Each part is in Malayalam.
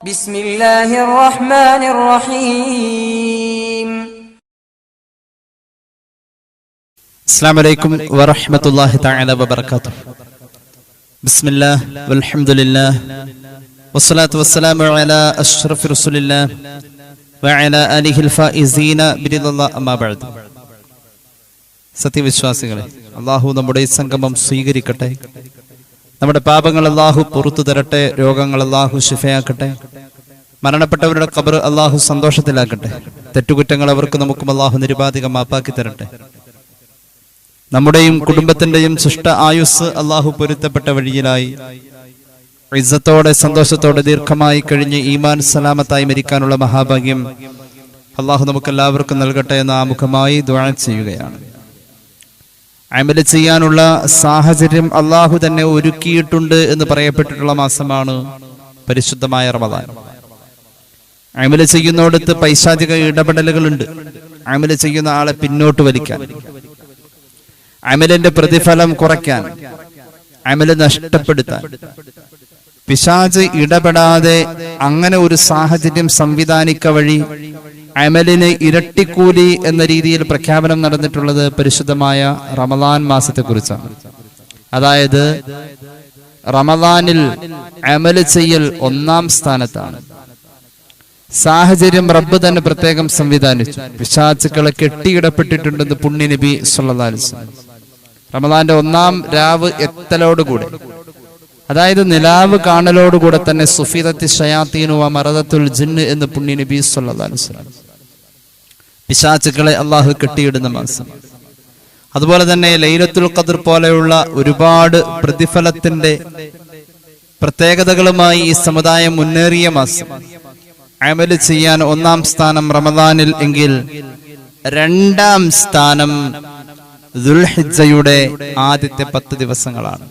بسم الله الرحمن الرحيم. السلام عليكم ورحمة الله تعالى وبركاته. بسم الله والحمد لله والصلاة والسلام على أشرف رسول الله وعلى آله الفائزين برضا الله أما بعد. സത്യവിശ്വാസികളെ, അള്ളാഹു നമ്മുടെ ഈ സംഗമം സ്വീകരിക്കട്ടെ. നമ്മുടെ പാപങ്ങൾ അള്ളാഹു പുറത്തു തരട്ടെ. രോഗങ്ങൾ അള്ളാഹു ശിഫയാക്കട്ടെ. മരണപ്പെട്ടവരുടെ ഖബർ അള്ളാഹു സന്തോഷത്തിലാക്കട്ടെ. തെറ്റുകുറ്റങ്ങൾ അവർക്കും നമുക്കും അള്ളാഹു നിരുപാധികം മാപ്പാക്കി തരട്ടെ. നമ്മുടെയും കുടുംബത്തിന്റെയും സൃഷ്ട ആയുസ് അള്ളാഹു പൊരുത്തപ്പെട്ട വഴിയിലായി ഇസ്സത്തോടെ സന്തോഷത്തോടെ ദീർഘമായി കഴിഞ്ഞ് ഈമാൻ സലാമത്തായി മരിക്കാനുള്ള മഹാഭാഗ്യം അള്ളാഹു നമുക്കെല്ലാവർക്കും നൽകട്ടെ എന്ന് ആമുഖമായി ദുആ ചെയ്യുകയാണ്. അമൽ ചെയ്യാനുള്ള സാഹചര്യം അള്ളാഹു തന്നെ ഒരുക്കിയിട്ടുണ്ട് എന്ന് പറയപ്പെട്ടിട്ടുള്ള മാസമാണ് പരിശുദ്ധമായ റമദാൻ. അമൽ ചെയ്യുന്നിടത്ത് പൈശാചിക ഇടപെടലുകളുണ്ട്. അമൽ ചെയ്യുന്ന ആളെ പിന്നോട്ട് വലിക്കാൻ, അമലിന്റെ പ്രതിഫലം കുറയ്ക്കാൻ, അമല് നഷ്ടപ്പെടുത്താൻ പിശാച് ഇടപെടാതെ അങ്ങനെ ഒരു സാഹചര്യം സംവിധാനിക്ക വഴി അമലിന് ഇരട്ടിക്കൂലി എന്ന രീതിയിൽ പ്രഖ്യാപനം നടന്നിട്ടുള്ളത് പരിശുദ്ധമായ റമദാൻ മാസത്തെക്കുറിച്ചാണ്. അതായത് റമദാനിൽ അമല് ചെയ്യൽ ഒന്നാം സ്ഥാനത്താണ്. സാഹചര്യം റബ്ബ് തന്നെ പ്രത്യേകം സംവിധാനിച്ചു. പിശാചുക്കളെ കെട്ടിയിടപ്പെട്ടിട്ടുണ്ടെന്ന് പുണ്യ നബി സല്ലല്ലാഹു അലൈഹി വസല്ലം. റമദാന്റെ ഒന്നാം രാവ് എത്തലോടുകൂടെ, അതായത് നിലാവ് കാണലോടുകൂടെ തന്നെ സുഫീദത്തി ശയാത്തീനു വ മറദത്തുൽ ജിന്ന് എന്ന് പുണ്യ നബി സല്ലല്ലാഹു അലൈഹി വസല്ലം. പിശാചുക്കളെ അള്ളാഹു കെട്ടിയിടുന്ന മാസം. അതുപോലെ തന്നെ ലൈലത്തുൽ ഖദ്ർ പോലെയുള്ള ഒരുപാട് പ്രതിഫലത്തിന്റെ പ്രത്യേകതകളുമായി ഈ സമുദായം മുന്നേറിയ മാസം. അമല് ചെയ്യാൻ ഒന്നാം സ്ഥാനം റമദാനിൽ എങ്കിൽ രണ്ടാം സ്ഥാനം ദുൽഹിജ്ജയുടെ ആദ്യത്തെ 10 ദിവസങ്ങളാണ്.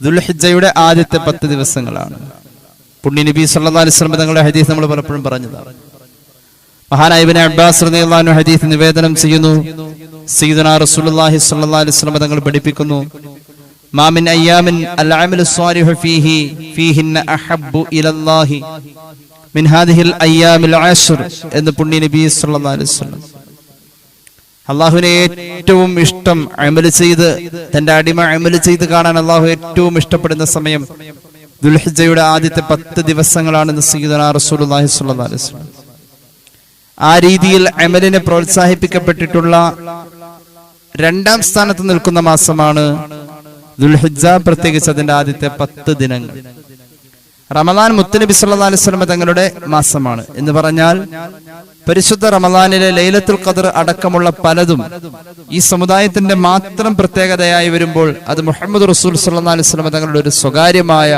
ദുൽഹിജ്ജയുടെ ആദ്യത്തെ 10 ദിവസങ്ങളാണ്. പുണ്യ നബി സല്ലല്ലാഹു അലൈഹി വസല്ലം തങ്ങളുടെ ഹദീസ് നമ്മൾ പലപ്പോഴും പറഞ്ഞതാണ്. മഹാനായ ഇബ്നു അബ്ബാസ് റളിയല്ലാഹു അൻഹു ഹദീസ് നിവേദനം ചെയ്യുന്നു. സയ്യിദുനാ റസൂലുള്ളാഹി സ്വല്ലല്ലാഹു അലൈഹി വസല്ലം തങ്ങൾ പഠിപ്പിക്കുന്നു, മാ മിൻ അയ്യാമിൻ അൽ അമലു സ്വാലിഹു ഫീഹിന്ന അഹബ്ബു ഇലല്ലാഹി മിൻ ഹാദിഹിൽ അയ്യാമിൽ അശ്ർ എന്ന് പുണ്യ നബി സല്ലല്ലാഹു അലൈഹി വസല്ലം. അള്ളാഹുവിനെ ഏറ്റവും ഇഷ്ടം അമല് ചെയ്ത്, തന്റെ അടിമ അമല് ചെയ്ത് കാണാൻ അള്ളാഹു ഏറ്റവും ഇഷ്ടപ്പെടുന്ന സമയം ദുൽഹിജ്ജയുടെ ആദ്യത്തെ 10 ദിവസങ്ങളാണെന്ന് സയ്യിദുനാ റസൂലുള്ളാഹി സ്വല്ലല്ലാഹു അലൈഹി വസല്ലം. ആ രീതിയിൽ അമലിനെ പ്രോത്സാഹിപ്പിക്കപ്പെട്ടിട്ടുള്ള രണ്ടാം സ്ഥാനത്ത് നിൽക്കുന്ന മാസമാണ് ദുൽഹിജ്ജ, പ്രത്യേകിച്ച് അതിന്റെ ആദ്യത്തെ 10 ദിനങ്ങൾ. റമദാൻ മുത്തുനബി സല്ലല്ലാഹു അലൈഹി വസല്ലം തങ്ങളുടെ മാസമാണ് എന്ന് പറഞ്ഞാൽ പരിശുദ്ധ റമദാനിലെ ലൈലത്തുൽ ഖദ്ർ അടക്കമുള്ള പലതും ഈ സമുദായത്തിന്റെ മാത്രം പ്രത്യേകതയായി വരുമ്പോൾ അത് മുഹമ്മദ് റസൂൽ സല്ലല്ലാഹു അലൈഹി വസല്ലം തങ്ങളുടെ ഒരു സ്വകാര്യമായ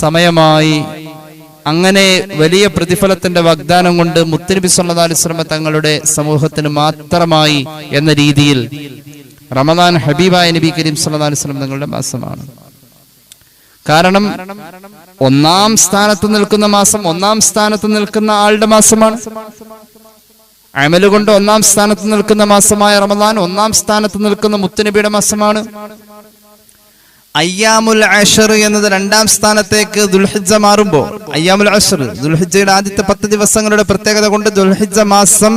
സമയമായി, അങ്ങനെ വലിയ പ്രതിഫലത്തിന്റെ വാഗ്ദാനം കൊണ്ട് മുത്തുനബി സല്ലല്ലാഹു അലൈഹി വസല്ലം തങ്ങളുടെ സമൂഹത്തിന് മാത്രമായി എന്ന രീതിയിൽ റമദാൻ ഹബീബായ നബി കരീം സല്ലല്ലാഹു അലൈഹി വസല്ലം തങ്ങളുടെ മാസമാണ്. കാരണം ഒന്നാം സ്ഥാനത്ത് നിൽക്കുന്ന മാസം, ഒന്നാം സ്ഥാനത്ത് നിൽക്കുന്ന ആളുടെ മാസമാണ്. അമല് കൊണ്ട് ഒന്നാം സ്ഥാനത്ത് നിൽക്കുന്ന മാസമായ റമദാൻ ഒന്നാം സ്ഥാനത്ത് നിൽക്കുന്ന മുത്തുനബിയുടെ മാസമാണ്. അയ്യാമുൽ അശ്ർ എന്നത് രണ്ടാം സ്ഥാനത്തേക്ക് ദുൽഹിജ്ജ മാറുമ്പോൾ, അയ്യാമുൽ അശ്ർ ദുൽഹിജ്ജയുടെ ആദ്യത്തെ 10 ദിവസങ്ങളുടെ പ്രത്യേകത കൊണ്ട് ദുൽഹിജ്ജ മാസം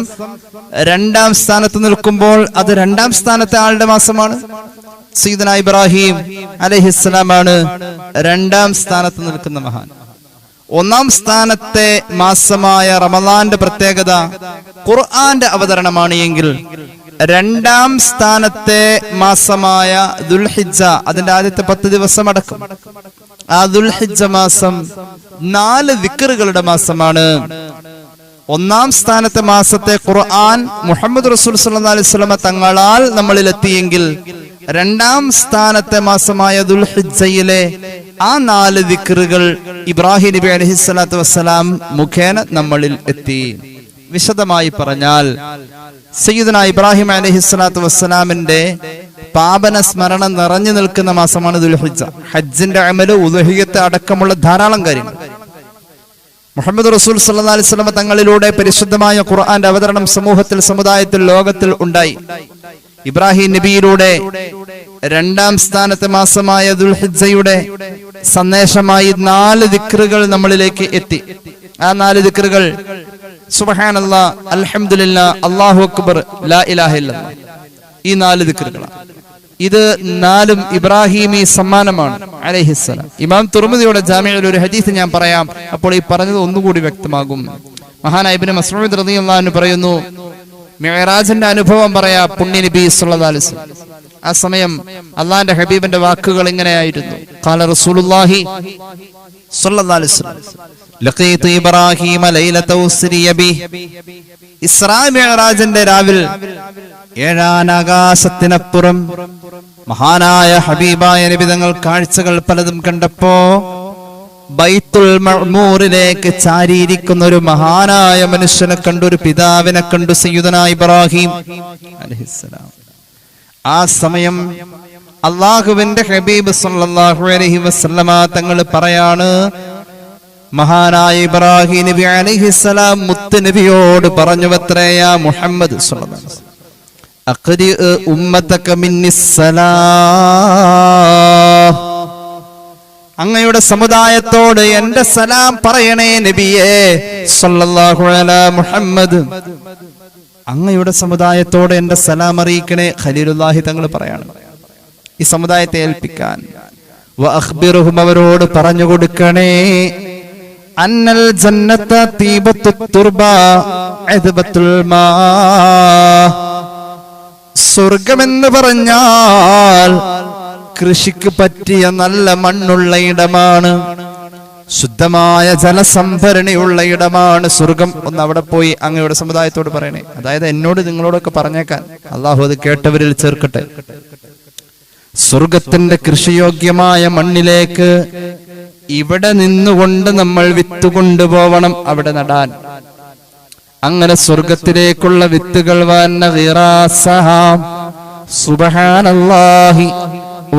രണ്ടാം സ്ഥാനത്ത് നിൽക്കുമ്പോൾ അത് രണ്ടാം സ്ഥാനത്തെ ആളുടെ മാസമാണ്. സയ്യിദുനാ ഇബ്രാഹിം അലൈഹിസ്സലാമാണ് രണ്ടാം സ്ഥാനത്ത് നിൽക്കുന്ന മഹാൻ. ഒന്നാം സ്ഥാനത്തെ മാസമായ റമദാന്റെ പ്രത്യേകത ഖുർആന്റെ അവതരണമാണ് എങ്കിൽ രണ്ടാം സ്ഥാനത്തെ മാസമായ ദുൽഹിജ്ജ അതിന്റെ ആദ്യത്തെ 10 ദിവസം അടക്കം ആ ദുൽഹിജ്ജ മാസം 4 ദിക്റുകളുടെ മാസമാണ്. ഒന്നാം സ്ഥാനത്തെ മാസത്തെ ഖുർആൻ മുഹമ്മദ് റസൂൽ സല്ലല്ലാഹു അലൈഹി വസല്ലം തങ്ങളാൽ നമ്മളിൽ എത്തിയെങ്കിൽ രണ്ടാം സ്ഥാനത്തെ മാസമായ ദുൽഹിജ്ജയിലെ ആ 4 ദിക്റുകൾ ഇബ്രാഹിം നബി അലൈഹിസ്സലാത്തു വസ്സലാം മുഖേന നമ്മളിൽ എത്തി. വിശദമായി പറഞ്ഞാൽ സയ്യിദുനാ ഇബ്രാഹിം അലൈഹിസ്സലാത്തു വസ്സലാമിന്റെ പാപന സ്മരണ നിറഞ്ഞു നിൽക്കുന്ന മാസമാണ് ദുൽഹിജ്ജ. ഹജ്ജിന്റെ അമല്, ഉദ്ഹിയ്യത്ത് അടക്കമുള്ള ധാരാളം കാര്യങ്ങൾ മുഹമ്മദ് റസൂൽ സല്ലല്ലാഹു അലൈഹി വസല്ലം തങ്ങളിലൂടെ പരിശുദ്ധമായ ഖുർആന്റെ അവതരണം സമൂഹത്തിൽ, സമുദായത്തിൽ, ലോകത്തിൽ ഉണ്ടായി. ഇബ്രാഹിം നബിയിലൂടെ രണ്ടാം സ്ഥാനത്തെ മാസമായ ദുൽഹിജ്ജയുടെ സന്ദേശമായി 4 ദിക്റുകൾ നമ്മളിലേക്ക് എത്തി. ആ 4 ദിക്റുകൾ സുബ്ഹാനല്ലാഹ്, അൽഹംദുലില്ലാഹ്, അല്ലാഹു അക്ബർ, ലാ ഇലാഹ ഇല്ലല്ലാഹ്. ഈ 4 ദിക്റുകളാണ്. ഇത് 4ഉം ഇബ്രാഹിമി സമ്മാനമാണ് അലൈഹിസ്സലാം. ഇമാം തുർമുദിയുടെ ജാമിഉൽ ഒരു ഹദീസ് ഞാൻ പറയാം, അപ്പോൾ ഈ പറഞ്ഞത് ഒന്നുകൂടി വ്യക്തമാകും. മഹാനായ ഇബ്നു മസ്ഊദ് റളിയല്ലാഹു അൻഹു പറയുന്നു, മിഅ്റാജിന്റെ അനുഭവം പറയാ പുണ്യ നബി സല്ലല്ലാഹു അലൈഹി വസല്ലം. ആ സമയം അള്ളാന്റെ ഹബീബിന്റെ വാക്കുകൾ ഇങ്ങനെയായിരുന്നു. ഖാല റസൂലുള്ളാഹി സ്വല്ലല്ലാഹു അലൈഹി വസല്ലം, ലഖീതു ഇബ്രാഹീമ ലൈലത ഉസ്രിയ ബി. ഇസ്രാ മിഅ്റാജിന്റെ രാവിൽ 7 ആകാശത്തിനപ്പുറം മഹാനായ ഹബീബായ നബി തങ്ങൾ കാഴ്ചകൾ പലതും കണ്ടപ്പോ ബൈത്തുൽ മഅ്മൂറിലേക്ക് ചാരിയിരിക്കുന്ന ഒരു മഹാനായ മനുഷ്യനെ കണ്ടു, ഒരു പിതാവിനെ കണ്ടു, സയ്യിദുനാ ഇബ്രാഹിം അലൈഹിസ്സലാം. ആ സമയം അല്ലാഹുവിന്റെ ഹബീബ് സല്ലല്ലാഹു അലൈഹി വസല്ലമ തങ്ങൾ പറയാണ്, മഹാനായ ഇബ്രാഹിം നബി അലൈഹിസ്സലാം മുത്ത് നബിയോട് പറഞ്ഞുവത്രയാ മുഹമ്മദ് സല്ലല്ലാഹു അലൈഹി വസല്ലം, അഖ്രി ഉമ്മതക മിന്നിസ്സലാം, അങ്ങയുടെ സമുദായത്തോട് എന്റെ സലാം പറയണേ നബിയേ സല്ലല്ലാഹു അലാ മുഹമ്മദ്, അങ്ങയുടെ സമുദായത്തോട് എന്റെ സലാം അറിയിക്കണേ. ഖലീലുല്ലാഹി തങ്ങൾ പറയാണ് ഈ സമുദായത്തെ ഏൽപ്പിക്കാൻ. വഅഖ്ബിറുഹും, അവരോട് പറഞ്ഞു കൊടുക്കണേ, അന്നൽ ജന്നത തീബത്തു തുർബ അദ്ബത്തുൽ മാ, സ്വർഗമെന്ന് പറഞ്ഞാൽ കൃഷിക്ക് പറ്റിയ നല്ല മണ്ണുള്ള ഇടമാണ്, ശുദ്ധമായ ജലസംഭരണിയുള്ള ഇടമാണ് സ്വർഗം. ഒന്ന് അവിടെ പോയി അങ്ങയുടെ സമുദായത്തോട് പറയണേ. അതായത് എന്നോട് നിങ്ങളോടൊക്കെ പറഞ്ഞേക്കാൻ, അള്ളാഹു അത് കേട്ടവരിൽ ചേർക്കട്ടെ. സ്വർഗത്തിന്റെ കൃഷിയോഗ്യമായ മണ്ണിലേക്ക് ഇവിടെ നിന്നുകൊണ്ട് നമ്മൾ വിത്ത് കൊണ്ടുപോവണം, അവിടെ നടാൻ. അങ്ങനെ സ്വർഗത്തിലേക്കുള്ള വിത്തുകൾ സുബ്ഹാനല്ലാഹി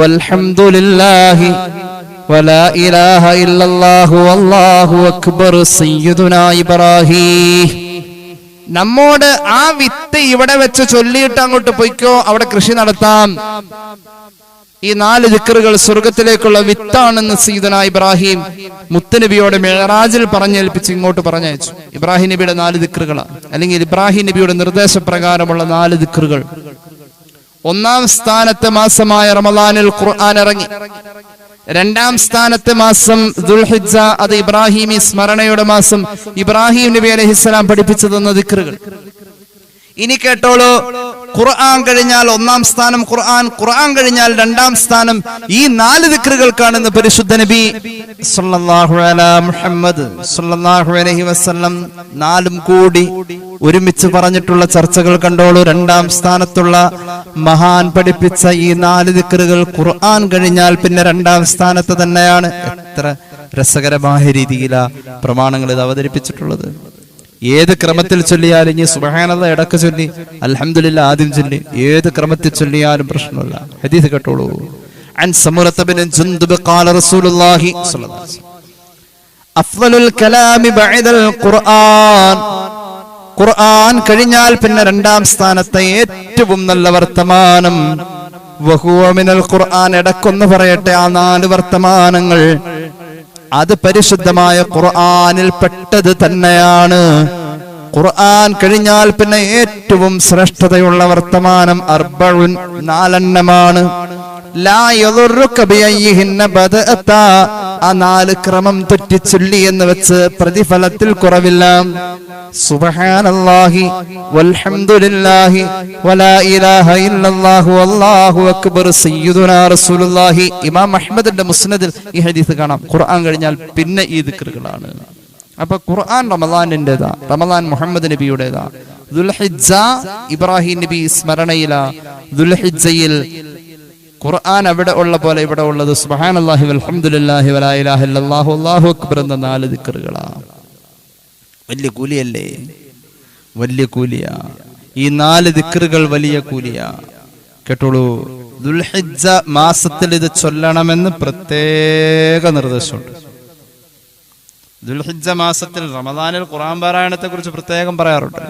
വൽഹംദുലില്ലാഹി വലാ ഇലാഹ ഇല്ലല്ലാഹു വല്ലാഹു അക്ബർ സയ്യിദുനാ ഇബ്രാഹീം. നമ്മോട് ആ വിത്ത് ഇവിടെ വെച്ച് ചൊല്ലിയിട്ട് അങ്ങോട്ട് പൊയ്ക്കോ, അവിടെ കൃഷി നടത്താം. ഈ 4 ദിക്റുകൾ സ്വർഗത്തിലേക്കുള്ള വിത്താണെന്ന് സയ്യിദുനാ ഇബ്രാഹിം മുത്തുനബിയോട് മിഅ്റാജിൽ പറഞ്ഞേൽപ്പിച്ച് ഇങ്ങോട്ട് പറഞ്ഞയച്ചു. ഇബ്രാഹിം നബിയുടെ 4 ദിക്റുകളാണ്, അല്ലെങ്കിൽ ഇബ്രാഹിം നബിയുടെ നിർദ്ദേശപ്രകാരമുള്ള 4 ദിക്റുകൾ. 1-ാം സ്ഥാനത്തെ മാസമായ റമളാനിൽ ഖുർആൻ ഇറങ്ങി. 2-ാം സ്ഥാനത്തെ മാസം ദുൽഹിജ്ജ, അത് ഇബ്രാഹിമി സ്മരണയുടെ മാസം. ഇബ്രാഹിം നബി അലൈഹിസ്സലാം പഠിപ്പിച്ചു തന്ന ദിക്റുകൾ. ഇനി കേട്ടോളൂ, ഖുർആൻ കഴിഞ്ഞാൽ 1-ാം സ്ഥാനം ഖുർആൻ, ഖുർആൻ കഴിഞ്ഞാൽ 2-ാം സ്ഥാനം ഈ 4 ദിക്റുകൾക്കാണെന്ന് പരിശുദ്ധ നബി സല്ലല്ലാഹു അലാ മുഹമ്മദ് സല്ലല്ലാഹു അലൈഹി വസല്ലം 4ഉം കൂടി ഒരുമിച്ച് പറഞ്ഞിട്ടുള്ള ചർച്ചകൾ കണ്ടോളൂ. 2-ാം സ്ഥാനത്തുള്ള മഹാൻ പഠിപ്പിച്ച ഈ 4 ദിക്റുകൾ ഖുർആൻ കഴിഞ്ഞാൽ പിന്നെ 2-ാം സ്ഥാനത്ത് തന്നെയാണ്. എത്ര രസകരമായ രീതിയിലാ പ്രമാണങ്ങൾ ഇത് അവതരിപ്പിച്ചിട്ടുള്ളത്. ഏത് ക്രമത്തിൽ ചൊല്ലിയാലും, ഇനി സുബ്ഹാനല്ലാഹ് ഇടക്ക് ചൊല്ലി, അൽഹംദുലില്ലാഹ് ആദ്യം ചൊല്ലി, ഏത് ക്രമത്തിൽ ചൊല്ലിയാലും പ്രശ്നമില്ല. ഹദീസ് കേട്ടോളൂ. അൻ സമുറത ബിൻ ജുൻദുബ് ഖാല റസൂലുള്ളാഹി സ്വല്ലല്ലാഹു അലൈഹി വസല്ലം, അഫ്ളലുൽ കലാമി ബഅദൽ ഖുർആൻ, ഖുർആൻ കഴിഞ്ഞാൽ പിന്നെ 2-ാം സ്ഥാനത്തെ ഏറ്റവും നല്ല വർത്തമാനം വഹുവ മിനൽ ഖുർആൻ. ഇടക്കൊന്ന് പറയട്ടെ, ആ 4 വർത്തമാനങ്ങൾ അത് പരിശുദ്ധമായ ഖുർആനിൽ പെട്ടത് തന്നെയാണ്. ഖുർആൻ കഴിഞ്ഞാൽ പിന്നെ ഏറ്റവും ശ്രേഷ്ഠതയുള്ള വർത്തമാനം 4 ലാ യദുറുക ബിഅയ്യിഹിന്ന ബദഅത. ആ 4 ക്രമം തെറ്റിച്ചൊല്ലി എന്ന് വെച്ച് പ്രതിഫലത്തിൽ കുറവില്ല. സുബ്ഹാനല്ലാഹി വൽഹംദുലില്ലാഹി വലാ ഇലാഹ ഇല്ലല്ലാഹു വല്ലാഹു അക്ബർ സയ്യിദുനാ റസൂലുള്ളാഹി. ഇമാം അഹ്മദിന്റെ മുസ്നദിൽ ഈ ഹദീസ് കാണാം. ഖുർആൻ കഴിഞ്ഞാൽ പിന്നെ ഈ ദിക്റുകളാണ്. അപ്പൊ ഖുർആൻ റമളാനിന്റേതാ, റമളാൻ മുഹമ്മദ് നബിയുടേതാ. ദുൽഹിജ്ജ ഇബ്രാഹിം നബി സ്മരണയിലാ. ദുൽഹിജ്ജയിൽ ഖുർആൻ അവിടെ ഉള്ള പോലെ ഇവിടെ ഉള്ളത് സുബ്ഹാനല്ലാഹി വൽഹംദുലില്ലാഹി വലാ ഇലാഹ ഇല്ലല്ലാഹു വല്ലാഹു അക്ബർ എന്ന 4 ദിക്റുകളാ. വലിയ കൂലിയല്ലേ? വലിയ കൂലിയാ. ഈ 4 ദിക്റുകൾ വലിയ കൂലിയാ. കേട്ടോളൂ, ദുൽഹിജ്ജ മാസത്തിൽ ഇത് ചൊല്ലണമെന്ന് പ്രത്യേക നിർദ്ദേശമുണ്ട്. ദുൽഹിജ്ജ മാസത്തിൽ റമദാനിൽ ഖുർആൻ പാരായണത്തെ കുറിച്ച് പ്രത്യേകം പറയാറുണ്ട്.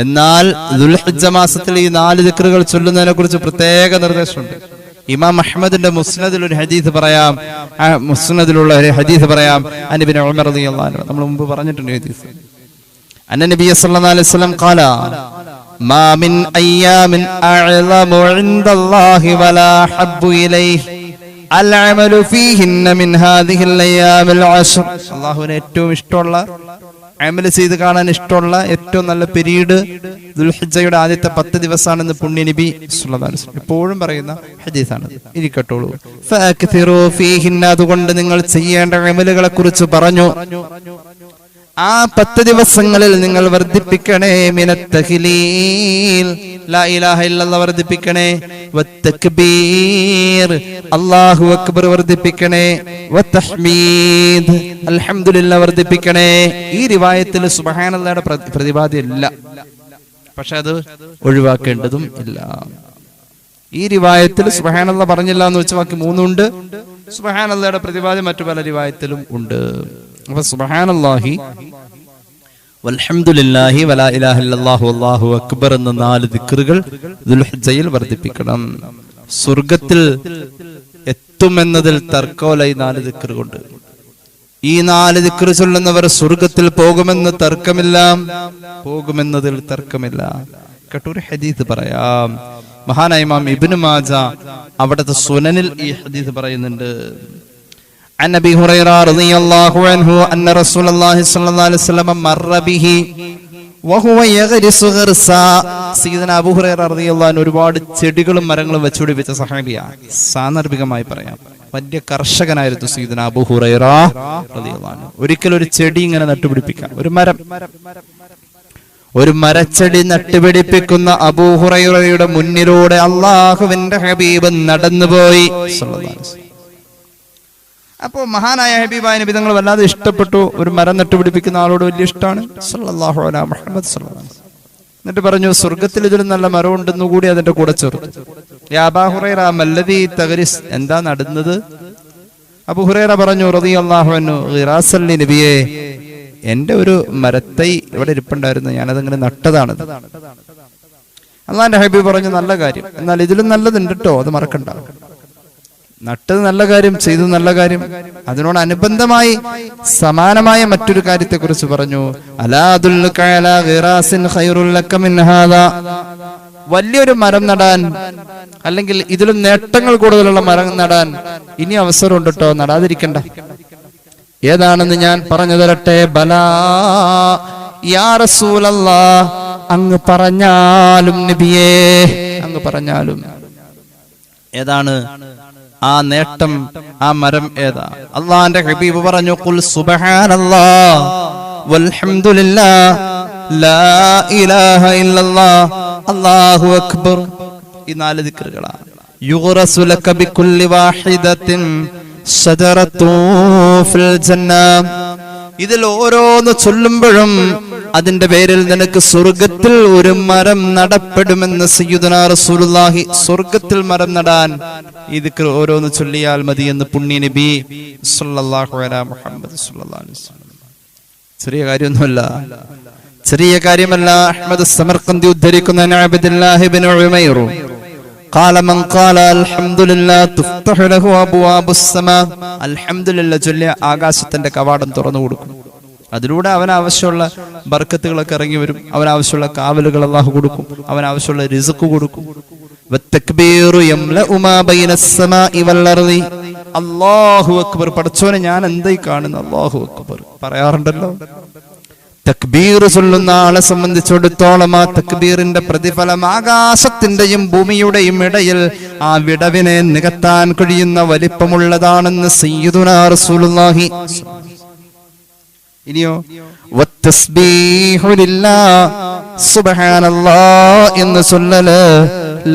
എന്നാൽ ദുൽഹിജ്ജ മാസത്തിൽ ഈ 4 ദിക്റുകൾ ചൊല്ലുന്നതിനെ കുറിച്ച് പ്രത്യേക നിർദ്ദേശമുണ്ട്. ഇമാം അഹ്മദിന്റെ മുസ്നദിൽ ഒരു ഹദീസ് പറയാം, മുസ്നദിലുള്ള ഒരു ഹദീസ് പറയാം. ഇബ്നു ഉമർ റളിയല്ലാഹു അൻഹു, നമ്മൾ മുമ്പ് പറഞ്ഞിട്ടുണ്ട് ഹദീസ്. അന്ന നബി സല്ലല്ലാഹു അലൈഹി വസല്ലം ഖാല മാ മിൻ അയ്യാമിൻ അഅ്ളമു ഇൻദല്ലാഹി വലാ ഹബ്ബു ഇലൈഹി അൽഅമലു ഫീഹിന്ന മിൻ ഹാദിഹിൽ അയ്യാമിൽ അശ്ർ. അല്ലാഹുവിന് ഏറ്റവും ഇഷ്ടമുള്ള, അമൽ ചെയ്ത് കാണാൻ ഇഷ്ടമുള്ള ഏറ്റവും നല്ല പീരീഡ് ദുൽഹിജ്ജയുടെ ആദ്യത്തെ 10 ദിവസമാണെന്ന് പുണ്യ നബി സല്ലല്ലാഹു അലൈഹി വസല്ലം എപ്പോഴും പറയുന്ന ഹദീസാണ്. ഇരിക്കട്ടോളൂ. ഫഅക്തിറു ഫീഹിന്ന, അതുകൊണ്ട് നിങ്ങൾ ചെയ്യേണ്ട അമലുകളെ കുറിച്ച് പറഞ്ഞു. ആ 10 ദിവസങ്ങളിൽ നിങ്ങൾ വർദ്ധിപ്പിക്കണേ മിനത്ത് തഹ്ലീൽ, ലാ ഇലാഹ ഇല്ലല്ലാഹ് വർദ്ധിപ്പിക്കണേ, വത്തക്ബീർ, അല്ലാഹു അക്ബർ വർദ്ധിപ്പിക്കണേ, വതഹ്മീദ്, അൽഹംദുലില്ലാഹ് വർദ്ധിപ്പിക്കണേ. ഈ റിവായത്തിൽ സുബ്ഹാനല്ലാഹയുടെ പ്രതിപാദ്യം ഇല്ല, പക്ഷെ അത് ഒഴിവാക്കേണ്ടതും ഇല്ല. ഈ റിവായത്തിൽ സുബ്ഹാനല്ലാഹ് പറഞ്ഞില്ല എന്ന് വെച്ച ബാക്കി 3 ഉണ്ട്. സുബ്ഹാനല്ലാഹയുടെ പ്രതിപാദ്യം മറ്റു പല റിവായത്തിലും ഉണ്ട്. അപ്പൊ സുബ്ഹാനല്ലാഹി വൽഹംദുലില്ലാഹി വലാ ഇലാഹ ഇല്ലല്ലാഹു വല്ലാഹു അക്ബർ എന്ന 4 ദിക്റുകൾ ദുൽഹിജ്ജയിൽ വർദ്ധിപ്പിക്കണം. സ്വർഗ്ഗത്തിൽ എത്തുമെന്നതിൽ തർക്കമില്ല. ഈ 4 ദിക്റ് കൊണ്ട്, ഈ 4 ദിക്റ് ചൊല്ലുന്നവർ സ്വർഗ്ഗത്തിൽ പോകുമെന്ന് തർക്കമില്ല, പോകുമെന്നതിൽ തർക്കമില്ല. കേട്ടൊരു ഹദീസ് പറയാം. മഹാനായ ഇമാം ഇബ്നു മാജ അവിടുത്തെ സുനനിൽ ഈ ഹദീസ് പറയുന്നുണ്ട്. عن أبي هريرة رضي الله عنه أن رسول الله صلى الله عليه وسلم مر به وهو يغرس غرسا. സയ്യിദന അബൂ ഹുറൈറ റളിയല്ലാഹു അൻഹു ഒരുപാട് ചെടികളും മരങ്ങളും വെച്ചുപിടിപ്പിച്ച സഹാബിയാണ്. സാന്ദർഭികമായി പറയാം, വലിയ കർഷകനായിരുന്നു സയ്യിദന അബൂ ഹുറൈറ റളിയല്ലാഹു അൻഹു. ഒരിക്കൽ ഒരു ചെടി ഇങ്ങനെ നട്ടുപിടിപ്പിക്കാം, ഒരു മരച്ചെടി നട്ടുപിടിപ്പിക്കുന്ന അബൂ ഹുറൈറയുടെ മുന്നിലൂടെ അല്ലാഹുവിന്റെ ഹബീബ് നടന്നുപോയി സല്ലല്ലാഹു അലൈഹി വസല്ലം. അപ്പോ മഹാനായ ഹബീബായ നബി തങ്ങൾ വല്ലാതെ ഇഷ്ടപ്പെട്ടു. ഒരു മരം നട്ടുപിടിപ്പിക്കുന്ന ആളോട് വലിയ ഇഷ്ടമാണ് സല്ലല്ലാഹു അലൈഹി മുഹമ്മദ് സല്ലല്ലാഹു അലൈഹി വസല്ലം. എന്നിട്ട് പറഞ്ഞു, സ്വർഗ്ഗത്തിൽ ഇതിലും നല്ല മരം ഉണ്ടെന്നു കൂടി അതിന്റെ കൂടെ ചേർത്തു. യാ അബൂ ഹുറൈറ മല്ലദീ തഗ്രിസ്, എന്താ നടുന്നത്? അബൂ ഹുറൈറ പറഞ്ഞു റളിയല്ലാഹു അൻഹു, ഗിറാസൽ നബിയേ, എന്റെ ഒരു മരത്തൈ ഇവിടെ ഇരിപ്പുണ്ടായിരുന്നു, ഞാനതങ്ങനെ നട്ടതാണ്. അല്ലാഹുവിന്റെ ഹബീബ് പറഞ്ഞു, നല്ല കാര്യം, എന്നാൽ ഇതിലും നല്ലതുണ്ട് കേട്ടോ, അത് മറക്കണ്ട. നട്ടത് നല്ല കാര്യം, ചെയ്തത് നല്ല കാര്യം. അതിനോട് അനുബന്ധമായി സമാനമായ മറ്റൊരു കാര്യത്തെ കുറിച്ച് പറഞ്ഞു. അലാ അദുല്ലുക അലാ ഗിറാസിൻ ഖൈറുൽ ലക മിൻ ഹാദാ, വലിയൊരു മരം നടാൻ, അല്ലെങ്കിൽ ഇതിലും നേട്ടങ്ങൾ കൂടുതലുള്ള മരം നടാൻ ഇനി അവസരമുണ്ട് കേട്ടോ, നടാതിരിക്കണ്ട. ഏതാണെന്ന് ഞാൻ പറഞ്ഞു തരട്ടെ? ബലാ യാ റസൂലല്ലാഹ്, അങ്ങ് പറഞ്ഞാലും നബിയേ, അങ്ങ് പറഞ്ഞാലും. ഏതാണ് ആ നേട്ടം, ആ മരം ഏതാ? അല്ലാഹുവിന്റെ ഹബീബ് പറഞ്ഞു, ഖുൽ സുബ്ഹാനല്ലാഹ് വൽഹംദുലില്ലാഹ് ലാ ഇലാഹ ഇല്ലല്ലാഹ് അല്ലാഹു അക്ബർ. ഈ 4 ദിക്റുകളാണ്. യുഗ്റസു ലക ബികുല്ലി വാഹിദത്തിൻ ശജറത്തു ഫിൽ ജന്ന. ഇതിൽ ഓരോന്ന് ചൊല്ലുമ്പോഴും അതിന്റെ പേരിൽ നിനക്ക് സ്വർഗത്തിൽ ഒരു മരം നടപ്പെടുമെന്ന് സയ്യിദുനാ റസൂലുള്ളാഹി. സ്വർഗത്തിൽ മരം നടാൻ ഈ ദിക്ർ ഓരോന്ന് ചൊല്ലിയാൽ മതി എന്ന് പുണ്യ നബി സല്ലല്ലാഹു അലൈഹി മുഹമ്മദ് സല്ലല്ലാഹു അലൈഹി വസല്ലം. ചെറിയ കാര്യമൊന്നുമല്ല, ചെറിയ കാര്യമല്ല. അഹ്മദ് സമർഖന്ദി ഉദ്ധരിക്കുന്ന അബ്ദുല്ലാഹി ഇബ്നു ഉമൈർ قال من قال الحمد لله تفتح له ابواب السماء. അൽഹംദുലില്ലാഹ് ചൊല്ലിയ ആകാശത്തിന്റെ കവാടം തുറന്നു കൊടുക്കും. അതിലൂടെ അവന് ആവശ്യമുള്ള ബർക്കത്തുകളൊക്കെ ഇറങ്ങി വരും. അവന് ആവശ്യമുള്ള കാവലുകൾ അല്ലാഹു കൊടുക്കും. അവന് ആവശ്യമുള്ള റിസ്ക് കൊടുക്കും. വത്തക്ബീറു യംലഉ മാ ബൈനസ് സമാഇ വൽ അർളി. അല്ലാഹു അക്ബർ. പടച്ചോനെ, ഞാൻ എന്തായി കാണുന്നു? അല്ലാഹു അക്ബർ പറയാറുണ്ടല്ലോ. തക്ബീർ ചൊല്ലുന്ന ആളെ സംബന്ധിച്ചിടത്തോളം ആ തക്ബീറിന്റെ പ്രതിഫലം ആകാശത്തിന്റെയും ഭൂമിയുടെയും ഇടയിൽ ആ വിടവിനെ നികത്താൻ കഴിയുന്ന വലിപ്പമുള്ളതാണെന്ന് സയ്യിദുനാ റസൂലുള്ളാഹി. ഇനിയോ വത്തസ്ബീഹു ലില്ലാഹ് സുബ്ഹാനല്ലാഹ് എന്ന് ചൊല്ലല്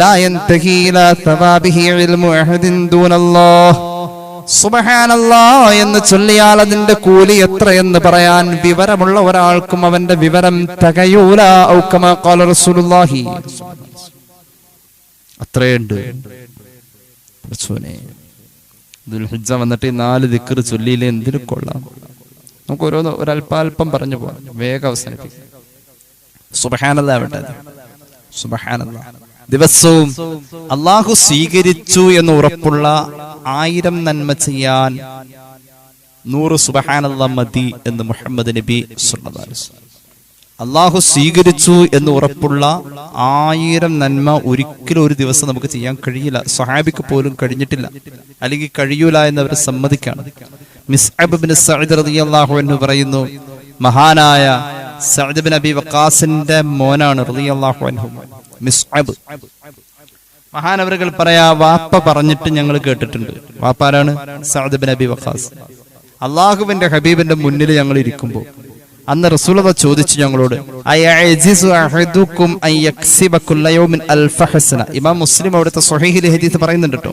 ലാ യൻതഹി ഇലാ തവാബിഹി ഇൽമു അഹദിൻ ദൂനല്ലാഹ്. സുബ്ഹാനല്ലാഹ് എന്ന് ചൊല്ലിയാൽ അതിന്റെ കൂലി എത്രയെന്ന് പറയാൻ വിവരമുള്ള ഒരാൾക്കും അവന്റെ വിവരം തികയൂല. ഔ കമാ ഖാല റസൂലുള്ളാഹി. അത്രയുണ്ട്. ദുൽഹിജ്ജ വന്നിട്ട് 4 ദിക്ർ ചൊല്ലിയില്ലേ എന്തിനു കൊള്ളാം. നമുക്ക് ഒരല്പാൽപ്പം പറഞ്ഞു പോകാം, വേഗം അവസാനിപ്പിക്കാം. സുബ്ഹാനല്ലാഹ് ആവട്ടെ. സുബ്ഹാനല്ലാഹ്. ദിവസവും അള്ളാഹു സ്വീകരിച്ചു എന്ന് ഉറപ്പുള്ള 1000 നന്മ ചെയ്യാൻ 100 സുബ്ഹാനല്ലാഹ് മതി എന്ന് മുഹമ്മദ് നബി സ്വല്ലല്ലാഹു അലൈഹി വസല്ലം. അള്ളാഹു സ്വീകരിച്ചു എന്ന് ഉറപ്പുള്ള 1000 നന്മ ഒരിക്കലും ഒരു ദിവസം നമുക്ക് ചെയ്യാൻ കഴിയില്ല. സ്വഹാബിക്ക് പോലും കഴിഞ്ഞിട്ടില്ല, അല്ലെങ്കിൽ കഴിയൂല എന്നവർ സമ്മതിക്കാണ്. മിസ്അബ് ഇബ്നു സഅദ് റളിയല്ലാഹു അൻഹു പറയുന്നു, മഹാനായ സഅദ് ഇബ്നു അബി വഖാസിന്റെ മോനാണ് റളിയല്ലാഹു അൻഹു മിസ്അബ്. മഹാനവറുകൾ പറയാ, വാപ്പ പറഞ്ഞിട്ട് ഞങ്ങൾ കേട്ടിട്ടുണ്ട്. വാപ്പ ആരാണ്? Saad ibn Abi Waqqas. അള്ളാഹുവിന്റെ ഹബീബിന്റെ മുന്നിൽ ഞങ്ങൾ ഇരിക്കുമ്പോൾ അന്ന് റസൂലുള്ളാഹി ചോദിച്ചു ഞങ്ങളോട്, ഇമാം മുസ്ലിം അവിടുത്തെ സ്വഹീഹിൽ ഹദീസ് പറയുന്നുണ്ട് കേട്ടോ.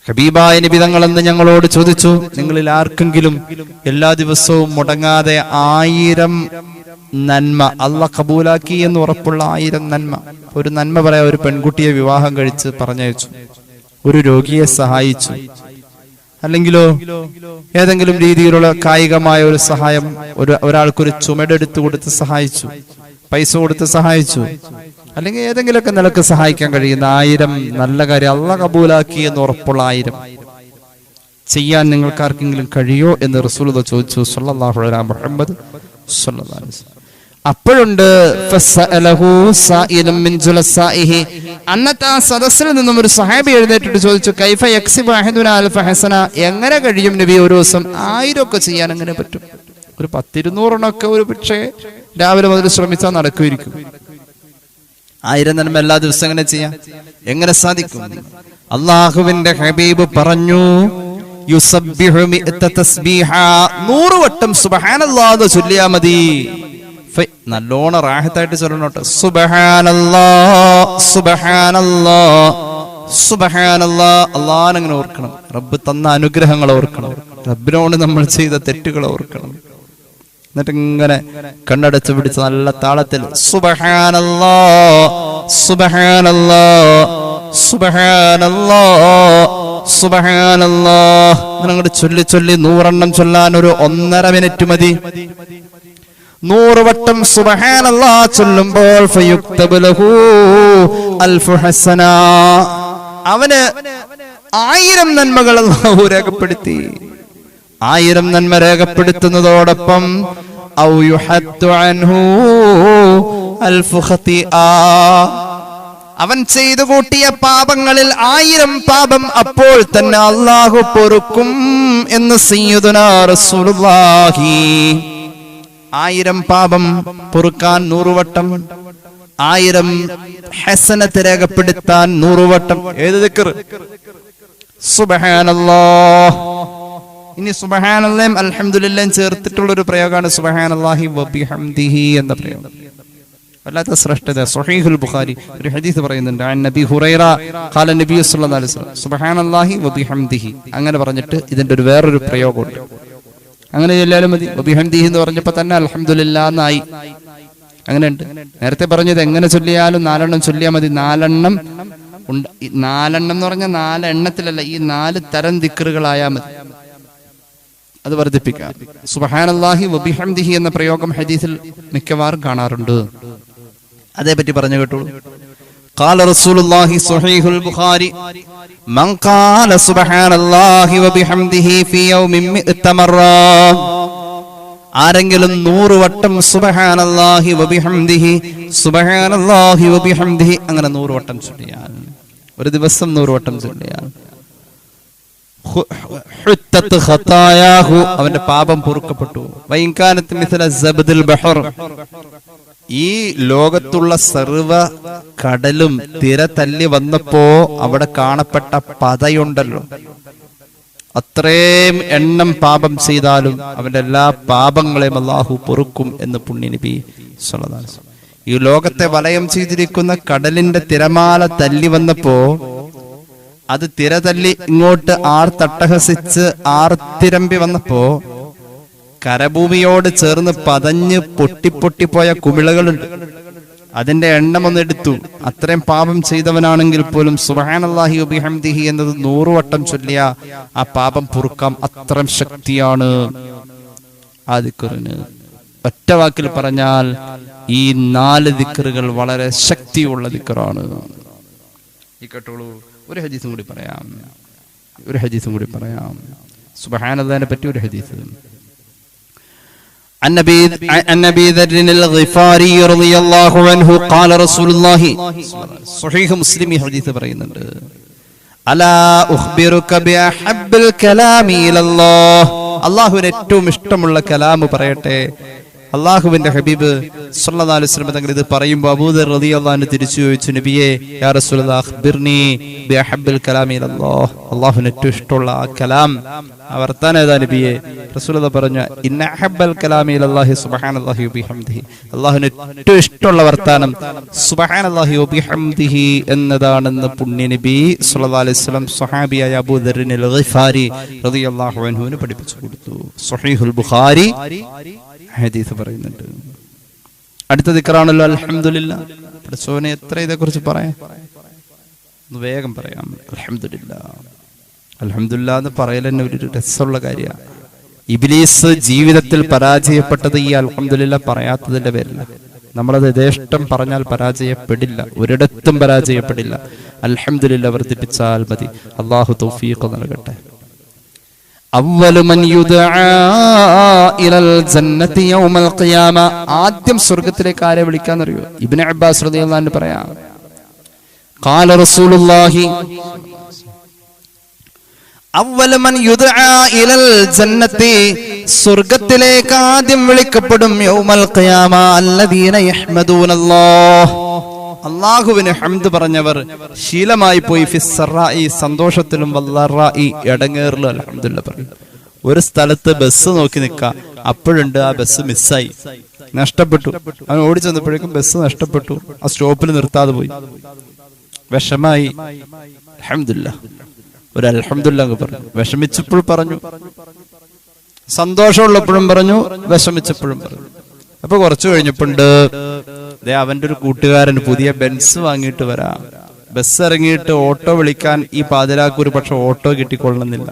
ഹബീബായ നബി തങ്ങൾ എന്ന് ഞങ്ങളോട് ചോദിച്ചു, നിങ്ങളിൽ ആർക്കെങ്കിലും എല്ലാ ദിവസവും മുടങ്ങാതെ 1000 നന്മ അള്ളാഹ് കബൂലാക്കി എന്ന് ഉറപ്പുള്ള 1000 നന്മ. ഒരു നന്മ പറയാ, ഒരു പെൺകുട്ടിയെ വിവാഹം കഴിച്ച് പറഞ്ഞയച്ചു, ഒരു രോഗിയെ സഹായിച്ചു, അല്ലെങ്കിലോ ഏതെങ്കിലും രീതിയിലുള്ള കായികമായ ഒരു സഹായം, ഒരാൾക്കൊരു ചുമടെടുത്ത് കൊടുത്ത് സഹായിച്ചു, പൈസ കൊടുത്ത് സഹായിച്ചു, അല്ലെങ്കിൽ ഏതെങ്കിലുമൊക്കെ നിലക്ക് സഹായിക്കാൻ കഴിയുന്ന 1000 നല്ല കാര്യം അള്ളാഹ് കബൂലാക്കി എന്ന് ഉറപ്പുള്ള 1000 ചെയ്യാൻ നിങ്ങൾക്ക് ആർക്കെങ്കിലും കഴിയോ എന്ന് റസൂലുള്ളാഹി ചോദിച്ചു സല്ലല്ലാഹു അലൈഹി മുഹമ്മദ് സല്ലല്ലാഹു അലൈഹി വസല്ലം. അപ്പോഴുണ്ട് അന്നത്തെ ആ സദസ്സിൽ നിന്നും ഒരു സഹാബി എഴുന്നേറ്റിട്ട് ചോദിച്ചു, കൈഫ യക്സിബു അഹദുനാ അൽഫ ഹസന, എങ്ങനെ കഴിയും നബി ഒരു ദിവസം 1000 ഒക്കെ ചെയ്യാൻ എങ്ങനെ പറ്റും? ഒരു 10-200 ഒരു പക്ഷേ രാവിലെ മുതൽ ശ്രമിച്ചാൽ നടക്കുമായിരിക്കും. 1000 നന്മ എല്ലാ ദിവസവും എങ്ങനെ ചെയ്യാം? എങ്ങനെ സാധിക്കും? അള്ളാഹുവിന്റെ ഹബീബ് പറഞ്ഞു, യുസബ്ബിഹു മിഅത തസ്ബീഹ, 100 വട്ടം സുബ്ഹാനല്ലാഹ് ചൊല്ലിയാ മതി. നല്ലോണം റാഹത്തായിട്ട് ചൊല്ലണോട്ടെ. സുബ്ഹാനല്ലാഹ് സുബ്ഹാനല്ലാഹ് സുബ്ഹാനല്ലാഹ്. അല്ലാഹനെ അങ്ങനെ ഓർക്കണം, റബ്ബ് തന്ന അനുഗ്രഹങ്ങൾ ഓർക്കണം, റബ്ബിനോട് നമ്മൾ ചെയ്ത തെറ്റുകൾ ഓർക്കണം. എന്നിട്ട് ഇങ്ങനെ കണ്ണടച്ച് പിടിച്ച് നല്ല താളത്തിൽ സുബ്ഹാനല്ലാഹ് സുബ്ഹാനല്ലാഹ് സുബ്ഹാനല്ലാഹ് സുബ്ഹാനല്ലാഹ് അങ്ങോട്ട് ചൊല്ലി ചൊല്ലി 100 ചൊല്ലാൻ ഒരു 1.5 മിനിറ്റ് മതി. 100 വട്ടം സുബ്ഹാനല്ലാഹ് ചൊല്ലുമ്പോൾ ഫയുക്തബു ലഹു അൽഫു ഹസന, അവന് 1000 നന്മകൾ അല്ലാഹു രേഖപ്പെടുത്തി. 1000 നന്മ രേഖപ്പെടുത്തുന്നതോടൊപ്പം ഔ യുഹദ്ദു അൻഹു അൽഫു ഖതിആ, അവൻ ചെയ്തു കൂട്ടിയ പാപങ്ങളിൽ 1000 പാപം അപ്പോൾ തന്നെ അല്ലാഹു പൊറുക്കും എന്ന് സയ്യിദുനാ റസൂലുള്ളാഹി. 1000 പാപം പൊറുക്കാൻ 100 വട്ടം, 1000 ഹസനത്ത് രേഖപ്പെടുത്താൻ 100 വട്ടം. ഏത് ദിക്ർ? സുബ്ഹാനല്ലാഹ്. ഇനി സുബ്ഹാനല്ലാഹും അൽഹംദുലില്ലാഹും ചേർത്തിട്ടുള്ള ഒരു പ്രയോഗമാണ് സുബ്ഹാനല്ലാഹി വബിഹംദിഹി എന്ന പ്രയോഗം. വല്ലാത്ത ശ്രേഷ്ഠത. സ്വഹീഹുൽ ബുഖാരി ഒരു ഹദീസ് പറയുന്നുണ്ട്, അൻ നബി ഹുറൈറ ഖാല നബി സല്ലല്ലാഹു അലൈഹി വസല്ലം സുബ്ഹാനല്ലാഹി വബിഹംദിഹി. അങ്ങനെ പറഞ്ഞിട്ട് ഇതിന്റെ ഒരു വേറൊരു പ്രയോഗമുണ്ട്. അങ്ങനെ ചെല്ലാലും മതി. വബിഹംദിഹി എന്ന് പറഞ്ഞപ്പോൾ തന്നെ അൽഹംദുലില്ലാഹ് എന്നായി. അങ്ങനെയുണ്ട്. നേരത്തെ പറഞ്ഞത് എങ്ങനെ ചൊല്ലിയാലും 4 ചൊല്ലിയാൽ മതി. 4 ഉണ്ട്. 4 എന്ന് പറഞ്ഞാൽ 4 എണ്ണത്തിലല്ല, ഈ 4 തരം ദിക്റുകളായാൽ മതി. അത് വർദ്ധിപ്പിക്കാം. സുബ്ഹാനല്ലാഹി വബിഹംദിഹി എന്ന പ്രയോഗം ഹദീസിൽ മിക്കവാറും കാണാറുണ്ട്. അതേപറ്റി പറഞ്ഞു കേട്ടോളൂ. قال رسول الله صحيح البخاري من قال سبحان الله وبحمده في يوم 100 مرة, ആരെങ്കിലും 100 വട്ടം സുബ്ഹാനല്ലാഹി വബിഹംദിഹി സുബ്ഹാനല്ലാഹി വബിഹംദിഹി അങ്ങനെ 100 വട്ടം ചൊല്ലിയാൽ, ഒരു ദിവസം 100 വട്ടം ചൊല്ലിയാൽ ഹുത്തത്ത് ഖതായാഹു, അവന്റെ പാപം പൊറുക്കപ്പെട്ടു. വൈൻകാനത്ത് മിസ്ല സബ്ദിൽ ബഹർ, ഈ ലോകത്തുള്ള സർവ കടലും തിര തല്ലി വന്നപ്പോ അവിടെ കാണപ്പെട്ട പതയുണ്ടല്ലോ, അത്രയും എണ്ണം പാപം ചെയ്താലും അവന്റെ എല്ലാ പാപങ്ങളെയും അല്ലാഹു പൊറുക്കും എന്ന് പുണ്യ നബി സ്വല്ലല്ലാഹു അലൈഹി വസല്ലം. ഈ ലോകത്തെ വലയം ചെയ്തിരിക്കുന്ന കടലിന്റെ തിരമാല തല്ലി വന്നപ്പോ അത് തിര തല്ലി ഇങ്ങോട്ട് ആർത്തട്ടഹസിച്ച് ആർത്തിരമ്പി വന്നപ്പോ കരഭൂമിയോട് ചേർന്ന് പതഞ്ഞ് പൊട്ടിപ്പൊട്ടിപ്പോയ കുമിളകളുണ്ട്. അതിന്റെ എണ്ണം ഒന്ന് എടുത്തു. അത്രയും പാപം ചെയ്തവനാണെങ്കിൽ പോലും സുബ്ഹാനല്ലാഹി വബിഹംദിഹി എന്നത് 100 വട്ടം ചൊല്ലിയ ആ പാപം പൊറുക്കാം. അത്രയും ശക്തിയാണ് ആ ദിക്റിന്. ഒറ്റ വാക്കിൽ പറഞ്ഞാൽ ഈ 4 ദിക്റുകൾ വളരെ ശക്തിയുള്ള ദിക്റാണ്. ഈ കേട്ടോളൂ, ഒരു ഹദീസും കൂടി പറയാം. സുബ്ഹാനല്ലാഹിനെ പറ്റി ഒരു ഹദീസ്. عن أبي ذر الغفاري رضي الله عنه قال رسول الله صحيح مسلم حديث പറയുന്നുണ്ട്. അലാ ഉഖ്ബിറുക ബിഅഹബ്ബിൽ കലാമി ഇലല്ലാഹ്, അല്ലാഹുവിന് ഏറ്റവും ഇഷ്ടമുള്ള കലാം പറയട്ടെ. അല്ലാഹുവിന്റെ ഹബീബ് സല്ലല്ലാഹു അലൈഹി വസല്ലം തങ്ങൾ ഇത് പറയുമ്പോൾ അബൂദർ റളിയല്ലാഹു അൻഹു തിരിച്ചു ചോദിച്ചു, നബിയേ യാ റസൂലല്ലാഹ് അഖ്ബിർനി ബിഅഹബ്ബിൽ കലാമി ഇലല്ലാഹ്, അല്ലാഹുവിന് ഏറ്റവും ഇഷ്ടമുള്ള ആ കലാം വർത്താനം ഏതാ നബിയേ? റസൂലുള്ളാഹി പറഞ്ഞു, ഇന്ന അഹബ്ബൽ കലാമി ഇലല്ലാഹി സുബ്ഹാനല്ലാഹി വബിഹംദിഹി, അല്ലാഹുവിന് ഏറ്റവും ഇഷ്ടമുള്ള വർത്താനം സുബ്ഹാനല്ലാഹി വബിഹംദിഹി എന്നതാണെന്ന് പുണ്യ നബി സല്ലല്ലാഹു അലൈഹി വസല്ലം സ്വഹാബിയായ അബൂദർനിൽ ഗിഫാരി റളിയല്ലാഹു അൻഹുവിന് പഠിപ്പിച്ചു കൊടുത്തു. സ്വഹീഹുൽ ബുഖാരി ഹദീസ് പറയുന്നുണ്ട്. അടുത്ത ദിക്റാണല്ലോ അൽഹംദുലില്ലാഹ്. പടച്ചോനെ എത്ര ഇതേക്കുറിച്ച് പറയാം, വേഗം പറയാം. അൽഹംദുലില്ലാഹ് എന്ന് പറയൽ തന്നെ ഒരു രസമുള്ള കാര്യമാണ്. ഇബ്ലീസ് ജീവിതത്തിൽ പരാജയപ്പെട്ടത് ഈ അൽഹംദുലില്ലാഹ് പറയാത്തതിന്റെ പേരില്ല. നമ്മളത് യഥേഷ്ടം പറഞ്ഞാൽ പരാജയപ്പെടില്ല, ഒരിടത്തും പരാജയപ്പെടില്ല. അൽഹംദുലില്ലാഹ് വർദ്ധിപ്പിച്ചാൽ മതി. അല്ലാഹു തൗഫീഖ് നൽകട്ടെ. അവ്വലു മൻ യുദആ ഇലൽ ജന്നതി യൗമൽ ഖിയാമ, ആദ്യം സ്വർഗ്ഗത്തിലേക്ക് ആരെ വിളിക്കാന്നറിയോ? ഇബ്നു അബ്ബാസ് റളിയല്ലാഹു അൻഹു പറയാം, ഖാല റസൂലുള്ളാഹി അവ്വലു മൻ യുദആ ഇലൽ ജന്നതി, സ്വർഗ്ഗത്തിലേക്ക് ആദ്യം വിളിക്കപ്പെടും യൗമൽ ഖിയാമ അല്ലദീന യഹ്മദൂനല്ലാഹ്, അല്ലാഹുവിന് ഹംദ് പറഞ്ഞവർ ശീലമായി പോയി, ഫിസ്സറായി സന്തോഷത്തിലും, വല്ലറായി ഇടങ്ങേറിലും അൽഹംദുലില്ലാഹ് പറയും. ഒരു സ്ഥലത്ത് ബസ് നോക്കി നിൽക്കാം, അപ്പോഴുണ്ട് ആ ബസ് മിസ്സായി, നഷ്ടപ്പെട്ടു. അവൻ ഓടിച്ചെന്നപ്പോഴേക്കും ബസ് നഷ്ടപ്പെട്ടു, ആ സ്റ്റോപ്പിൽ നിർത്താതെ പോയി, വിഷമായി. അൽഹംദുലില്ലാഹ്, ഒരു അൽഹംദുലില്ലാഹ് പറഞ്ഞു. വിഷമിച്ചപ്പോഴും പറഞ്ഞു, സന്തോഷമുള്ളപ്പോഴും പറഞ്ഞു, വിഷമിച്ചപ്പോഴും പറഞ്ഞു. അപ്പൊ കുറച്ചു കഴിഞ്ഞപ്പോണ്ട് അവന്റെ ഒരു കൂട്ടുകാരൻ പുതിയ ബെൻസ് വാങ്ങിയിട്ട് വരാം. ബസ് ഇറങ്ങിയിട്ട് ഓട്ടോ വിളിക്കാൻ ഈ പാതിരാക്ക് ഒരു പക്ഷെ ഓട്ടോ കിട്ടിക്കൊള്ളണമെന്നില്ല.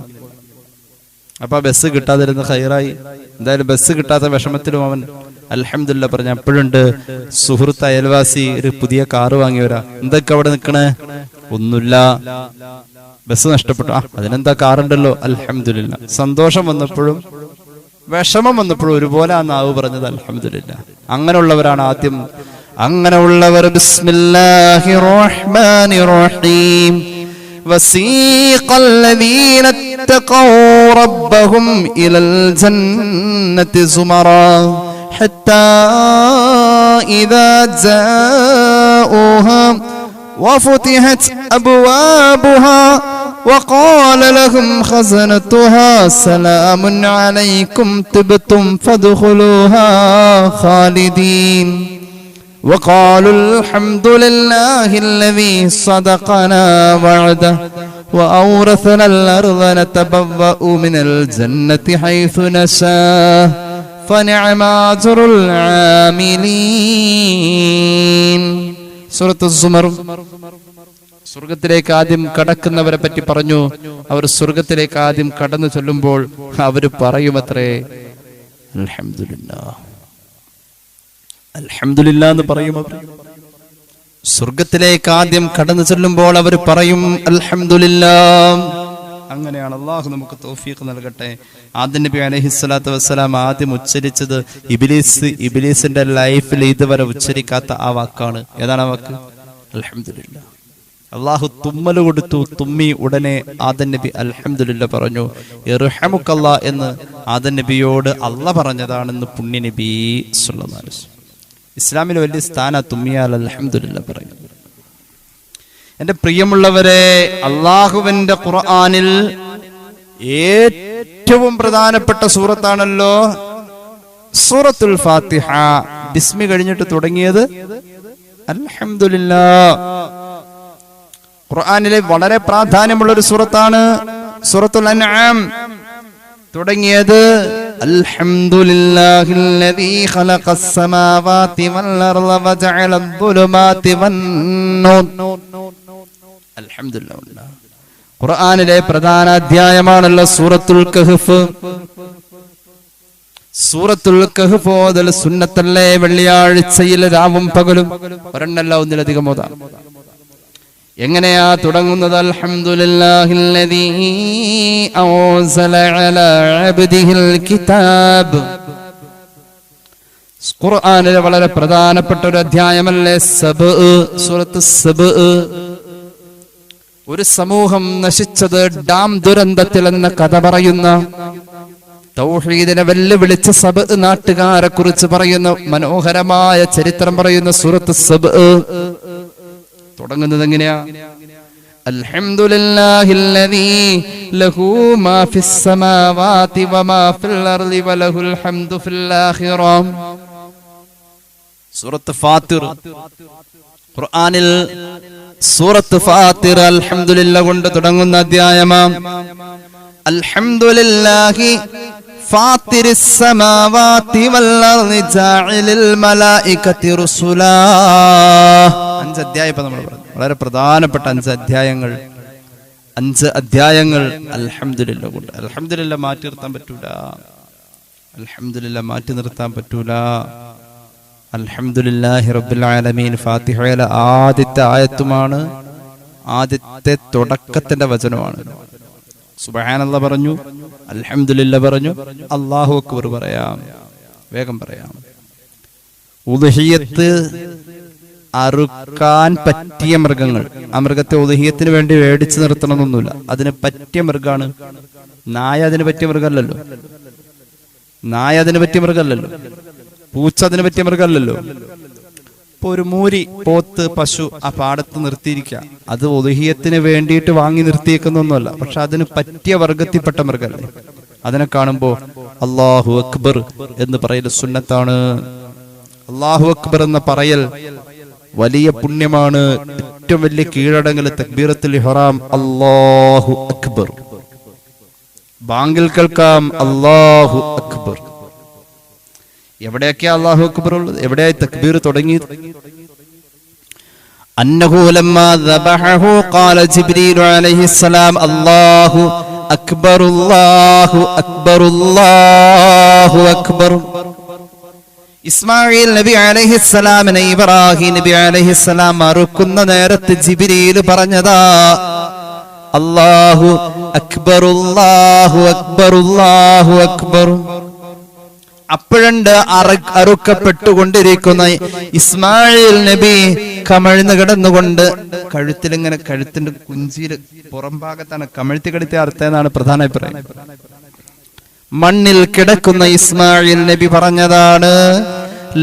അപ്പൊ ആ ബസ് കിട്ടാതിരുന്ന ഖൈറായി. എന്തായാലും ബസ് കിട്ടാത്ത വിഷമത്തിലും അവൻ അൽഹംദുലില്ലാഹ് പറഞ്ഞു. അപ്പോഴുണ്ട് സുഹൃത്ത് അയൽവാസി ഒരു പുതിയ കാറ് വാങ്ങി വരാം. എന്തൊക്കെ അവിടെ നിൽക്കണേ? ഒന്നുമില്ല, ബസ് നഷ്ടപ്പെട്ടു. അതിനെന്താ, കാറുണ്ടല്ലോ, അൽഹംദുലില്ലാഹ്. സന്തോഷം വന്നപ്പോഴും വിഷമം വന്നപ്പോഴും ഒരുപോലെ ആ നാവ് പറഞ്ഞത് അൽഹംദുലില്ലാഹ്. അങ്ങനെയുള്ളവരാണ് ആദ്യം. അങ്ങനെയുള്ളവർ ബിസ്മില്ലാഹിർ റഹ്മാനിർ റഹീം വസീഖൽ ലദീന തഖൗ റബ്ബഹും ഇലൽ ജന്നതി സുമറാ ഹത്താ ഇദാ ജാഊഹാ വഫുതിഹത് അബ്വാബുഹാ وقال لهم خزنتها سلام عليكم طبتم فادخلوها خالدين وقالوا الحمد لله الذي صدقنا وعده وأورثنا الأرض نتبوأ من الجنة حيث نشاء فنعم أجر العاملين. സൂറത്ത് സുമർ. സ്വർഗത്തിലേക്ക് ആദ്യം കടക്കുന്നവരെ പറ്റി പറഞ്ഞു. അവർ സ്വർഗത്തിലേക്ക് ആദ്യം കടന്നു ചൊല്ലുമ്പോൾ അവർ പറയുമത്രേ അൽഹംദുലില്ലാഹ്, അൽഹംദുലില്ലാഹ് എന്ന് പറയും. സ്വർഗത്തിലേക്ക് ആദ്യം കടന്നു ചെല്ലുമ്പോൾ അവർ പറയും അൽഹംദുലില്ലാഹ്. അങ്ങനെയാണ്. അള്ളാഹു നമുക്ക് തൗഫീഖ് നൽകട്ടെ. ആദം നബി അലൈഹിസ്സലാത്തു വസ്സലാം ആദ്യം ഉച്ചരിച്ചത് ഇബ്ലീസിന്റെ ലൈഫിൽ ഇതുവരെ ഉച്ചരിക്കാത്ത ആ വാക്കാണ്. ഏതാണ് ആ വാക്ക്? അൽഹംദുലില്ലാഹ്. അള്ളാഹു തുമ്മല് കൊടുത്തു. തുമ്മി ഉടനെ ആദം നബി അൽഹംദുലില്ലാഹ് പറഞ്ഞു. ഇർഹമുക്കല്ലാ എന്ന് ആദം നബിയോട് അള്ളാഹ് പറഞ്ഞതാണെന്ന് പുണ്യ നബി സല്ലല്ലാഹു അലൈഹി വസല്ലം. ഇസ്ലാമിൽ വലിയ സ്ഥാന തുമ്മിയാൽ അൽഹംദുലില്ലാഹ് പറയും. എന്റെ പ്രിയമുള്ളവരെ, അള്ളാഹുവിന്റെ ഖുർആനിൽ ഏറ്റവും പ്രധാനപ്പെട്ട സൂറത്താണല്ലോ സൂറത്തുൽ ഫാത്തിഹ. ബിസ്മി കഴിഞ്ഞിട്ട് തുടങ്ങിയത് അൽഹംദുലില്ലാഹ്. ഖുർആനിലെ വളരെ പ്രാധാന്യമുള്ള ഒരു സൂറത്താണ് സൂറത്തുൽ അൻആം. തുടങ്ങിയത് അൽഹംദുലില്ലാഹില്ലദീ ഖലഖസ് സമാവാതി വൽ അർള വജഅല അദ്ദുലുമാതി വന്നൂർ. അൽഹംദുലില്ലാഹ്. ഖുർആനിലെ പ്രധാന അധ്യായമാണല്ലോ സൂറത്തുൽ കഹ്ഫ്. സൂറത്തുൽ കഹ്ഫ് ഓതൽ സുന്നത്തല്ലേ? വെള്ളിയാഴ്ചയിൽ രാവും പകലും ഒരെണ്ണല്ല ഒന്നിലധികം ഓതാം. എങ്ങനെയാ തുടങ്ങുന്നത്? അൽഹംദുലില്ലാഹില്ലദീ അൻസല അലാ അബ്ദിഹിൽ കിതാബ്. ഖുർആനിലെ വളരെ പ്രധാനപ്പെട്ട ഒരു അധ്യായമല്ലേ സബ്, സൂറത്ത് സബ്. ഒരു സമൂഹം നശിച്ചത് ഡാം ദുരന്തത്തിൽ എന്ന കഥ പറയുന്ന, തൗഹീദിനെ വെല്ലുവിളിച്ച് സബ് നാട്ടുകാരെ കുറിച്ച് പറയുന്ന മനോഹരമായ ചരിത്രം പറയുന്ന സൂറത്ത് സബ് തുടങ്ങുന്നത് എങ്ങനെയാ? അൽഹംദുലില്ലാഹില്ലദീ ലഹു മാ ഫിസ് സമാവാതി വമാ ഫിൽ അർളി വലഹുൽ ഹംദു ഫിൽ ആഖിറ. സൂറത്ത് ഫാത്തിർ. ഖുർആനിൽ സൂറത്ത് ഫാത്തിർ അൽഹംദുലില്ലാഹ് കൊണ്ട് തുടങ്ങുന്ന അധ്യായമാണ്. അൽഹംദുലില്ലാഹി ഫാത്തിരിസ് സമാവാതി വൽ അർളി ജാഇലിൽ മലായികതി റുസുലാ. 5 അധ്യായം ഇപ്പൊ നമ്മൾ പറഞ്ഞു. വളരെ പ്രധാനപ്പെട്ട 5 അധ്യായങ്ങൾ. 5 അധ്യായങ്ങൾ അൽഹംദുലില്ലാഹ് കൊണ്ട്. അൽഹംദുലില്ലാഹ് മാറ്റി നിർത്താൻ പറ്റൂല. അൽഹംദുലില്ലാഹ് മാറ്റി നിർത്താൻ പറ്റൂല. അൽഹംദുലില്ലാഹി റബ്ബിൽ ആലമീൻ ഫാത്തിഹയിലെ ആദ്യത്തെ ആയത്തുമാണ്, ആദ്യത്തെ തുടക്കത്തിന്റെ വചനമാണ്. സുബ്ഹാനല്ലാഹ് പറഞ്ഞു, അൽഹംദുലില്ലാഹ് പറഞ്ഞു, അല്ലാഹു അക്ബർ പറയാം. വേഗം പറയാം. ഉദ്ഹിയ്യത്ത് അറുക്കാൻ പറ്റിയ മൃഗങ്ങൾ, ആ മൃഗത്തെ ഉദ്ഹിയ്യത്തിന് വേണ്ടി മേടിച്ചു നിർത്തണമെന്നൊന്നുമില്ല. അതിന് പറ്റിയ മൃഗമാണ്. നായ അതിന് പറ്റിയ മൃഗമല്ലല്ലോ. നായ അതിന് പറ്റിയ മൃഗമല്ലല്ലോ. പൂച്ച അതിന് പറ്റിയ മൃഗമല്ലല്ലോ. ഇപ്പൊ ഒരു മൂരി, പോത്ത്, പശു ആ പാടത്ത് നിർത്തിയിരിക്കുക, അത് ഉദ്ഹിയ്യത്തിന് വേണ്ടിയിട്ട് വാങ്ങി നിർത്തിയേക്കുന്നൊന്നുമല്ല. പക്ഷെ അതിന് പറ്റിയ വർഗത്തിൽപ്പെട്ട മൃഗമല്ലേ. അതിനെ കാണുമ്പോ അല്ലാഹു അക്ബർ എന്ന് പറയൽ സുന്നത്താണ്. അല്ലാഹു അക്ബർ എന്ന പറയൽ വലിയ പുണ്യമാണ്. ഏറ്റവും വലിയ കീഴടങ്ങൽ തക്ബീറത്തുൽ ഇഹ്റാം അല്ലാഹു അക്ബർ. ബാങ്കിൽ കേൾക്കാം അല്ലാഹു അക്ബർ. എവിടെയൊക്കെയാ അല്ലാഹു അക്ബർ ഉള്ളത്? എവിടെയായി തക്ബീർ തുടങ്ങിയത്? അന്നഹു ലമ്മാ ദബഹഹു ഖാല ജിബ്രീൽ അലൈഹിസ്സലാം അല്ലാഹു അക്ബർ അല്ലാഹു അക്ബർ അല്ലാഹു അക്ബർ. ഇസ്മായിൽ നബി അലൈഹിസ്സലാമിനെ ഇബ്രാഹിം നബി അലൈഹിസ്സലാം അറുക്കുന്ന നേരത്ത് ജിബ്രീൽ പറഞ്ഞതാ അല്ലാഹു അക്ബർ അല്ലാഹു അക്ബർ അല്ലാഹു അക്ബർ. അപ്പോഴുണ്ട് അറുക്കപ്പെട്ടുകൊണ്ടിരിക്കുന്ന ഇസ്മായിൽ നബി കമഴ്ന്ന് കിടന്നുകൊണ്ട് കഴുത്തിലിങ്ങനെ, കഴുത്തിന്റെ കുഞ്ചിയിൽ പുറം ഭാഗത്താണ് കമഴ്ത്തി കെടുത്തി അർത്ഥമെന്നാണ് പ്രധാന അഭിപ്രായം. മണ്ണിൽ കിടക്കുന്ന ഇസ്മായിൽ നബി പറഞ്ഞതാണ്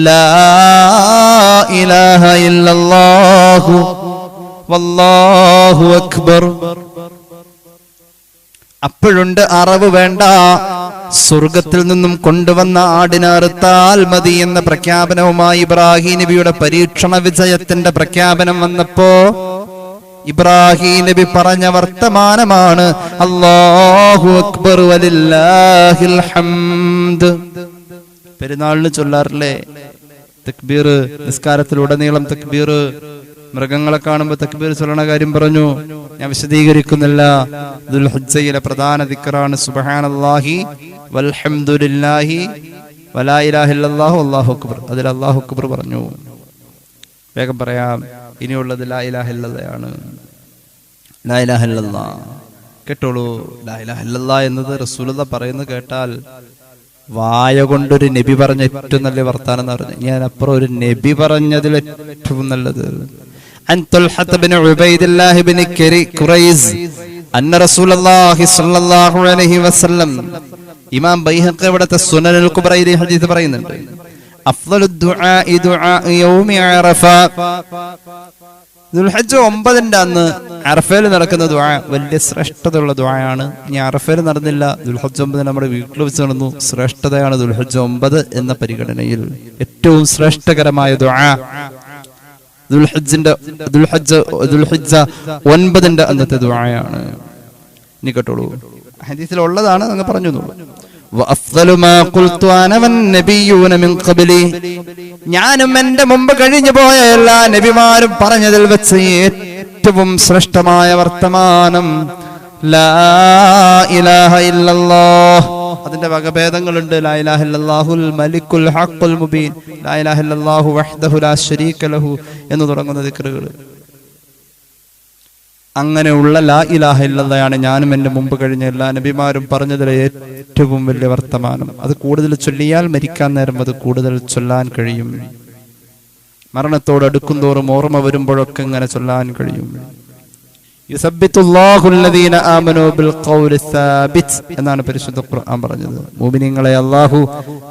ലാ ഇലാഹ ഇല്ലല്ലാഹു വല്ലാഹു അക്ബർ. അപ്പോഴുണ്ട് അറവ് വേണ്ട, സ്വർഗത്തിൽ നിന്നും കൊണ്ടുവന്ന ആടിനെ അറുത്താൽ മതി എന്ന പ്രഖ്യാപനവുമായി ഇബ്രാഹിം നബിയുടെ പരീക്ഷണ വിജയത്തിന്റെ പ്രഖ്യാപനം വന്നപ്പോ ഇബ്രാഹിം നബി പറഞ്ഞ വർത്തമാനമാണ് അല്ലാഹു അക്ബർ വലില്ലാഹിൽ ഹംദ്. പെരുന്നാളിന് ചൊല്ലാറില്ലേ തക്ബീർ? നിസ്കാരത്തിലുടനീളം തക്ബീർ. മൃഗങ്ങളെ കാണുമ്പോൾ തക്ബീർ ചൊല്ലണ കാര്യം പറഞ്ഞു, ഞാൻ വിശദീകരിക്കുന്നില്ല. ദുൽഹിജ്ജയിലെ പ്രധാന ദിക്റാണ് സുബ്ഹാനല്ലാഹി വൽഹംദുലില്ലാഹി വലാ ഇലാഹ ഇല്ലല്ലാഹു അല്ലാഹു അക്ബർ. അതിൽ അല്ലാഹു അക്ബർ പറഞ്ഞു. വേഗം പറയാം. ഇനിയുള്ളത് ലാ ഇലാഹ ഇല്ലല്ലാഹ്. ലാ ഇലാഹ ഇല്ലല്ലാഹ് കേട്ടോളൂ. ലാ ഇലാഹ ഇല്ലല്ലാഹ് എന്നത് റസൂലുള്ളാഹി പറയുന്നത് കേട്ടാൽ വായ കൊണ്ടൊരു നബി പറഞ്ഞ ഏറ്റവും നല്ല വർത്താനം എന്ന് പറഞ്ഞു. ഞാൻ അപ്പുറം ഒരു നബി പറഞ്ഞതിൽ ഏറ്റവും നല്ലത് عن طلحة بن عبيد الله بن كريز أن رسول الله صلى الله عليه وسلم ഇമാം ബൈഹഖി ഇവിടുത്തെ സുനനുൽ കുബ്രയിൽ ഹദീസ് പറയുന്നുണ്ട്. അഫ്ളലു ദുആഇ ദുആഇ യൗമി അറഫ. ദുൽഹജ്ജ് 9 അന്ന് അറഫയിൽ നടക്കുന്ന ദുആ വലിയ ശ്രേഷ്ഠതയുള്ള ദുആയാണ്. ഇനി അറഫയിൽ നടന്നില്ല, ദുൽഹജ്ജ് 9 നമ്മുടെ വീട്ടിൽ വെച്ച് നടന്നു. ശ്രേഷ്ഠതയാണ് ദുൽഹജ്ജ് 9 എന്ന പരിഗണനയിൽ ഏറ്റവും ശ്രേഷ്ഠകരമായ ദുആ ദുൽഹിജ്ജ 9 അന്നത്തെ ദുആയാണ്. ഇനി കേട്ടോളൂ, ഹദീസിൽ ഉള്ളതാണ്, അങ്ങ് പറഞ്ഞു. ഞാനും എന്റെ മുമ്പ് കഴിഞ്ഞു പോയ എല്ലാ നബിമാരും പറഞ്ഞതിൽ വെച്ച് ഏറ്റവും ശ്രേഷ്ഠമായ വർത്തമാനം ലാ ഇലാഹ ഇല്ലല്ലാഹ് അതിന്റെ വകഭേദങ്ങളുണ്ട്. ലാ ഇലാഹ ഇല്ലല്ലാഹുൽ മലിക്കുൽ ഹഖുൽ മുബീൻ, ലാ ഇലാഹ ഇല്ലല്ലാഹു വഹ്ദഹു ലാ ശരീക ലഹു എന്ന് തുടങ്ങുന്ന ദിക്റുകൾ. അങ്ങനെയുള്ള ലാ ഇലാഹ ഇല്ലല്ലാഹയാണ് ഞാനും എൻ്റെ മുമ്പ് കഴിഞ്ഞ എല്ലാ നബിമാരും പറഞ്ഞതിലെ ഏറ്റവും വലിയ വർത്തമാനം. അത് കൂടുതൽ ചൊല്ലിയാൽ മരിക്കാൻ നേരം അത് കൂടുതൽ ചൊല്ലാൻ കഴിയും. മരണത്തോട് അടുക്കും തോറും ഓർമ്മ വരുമ്പോഴൊക്കെ ഇങ്ങനെ ചൊല്ലാൻ കഴിയും. യുസബ്ബിതുല്ലാഹുല്ലദീന ആമനൂ ബിൽ ഖൗലി സാബിത് എന്നാണ് പരിശുദ്ധ ഖുർആൻ പറഞ്ഞത്. മുഅ്മിനീങ്ങളെ അല്ലാഹു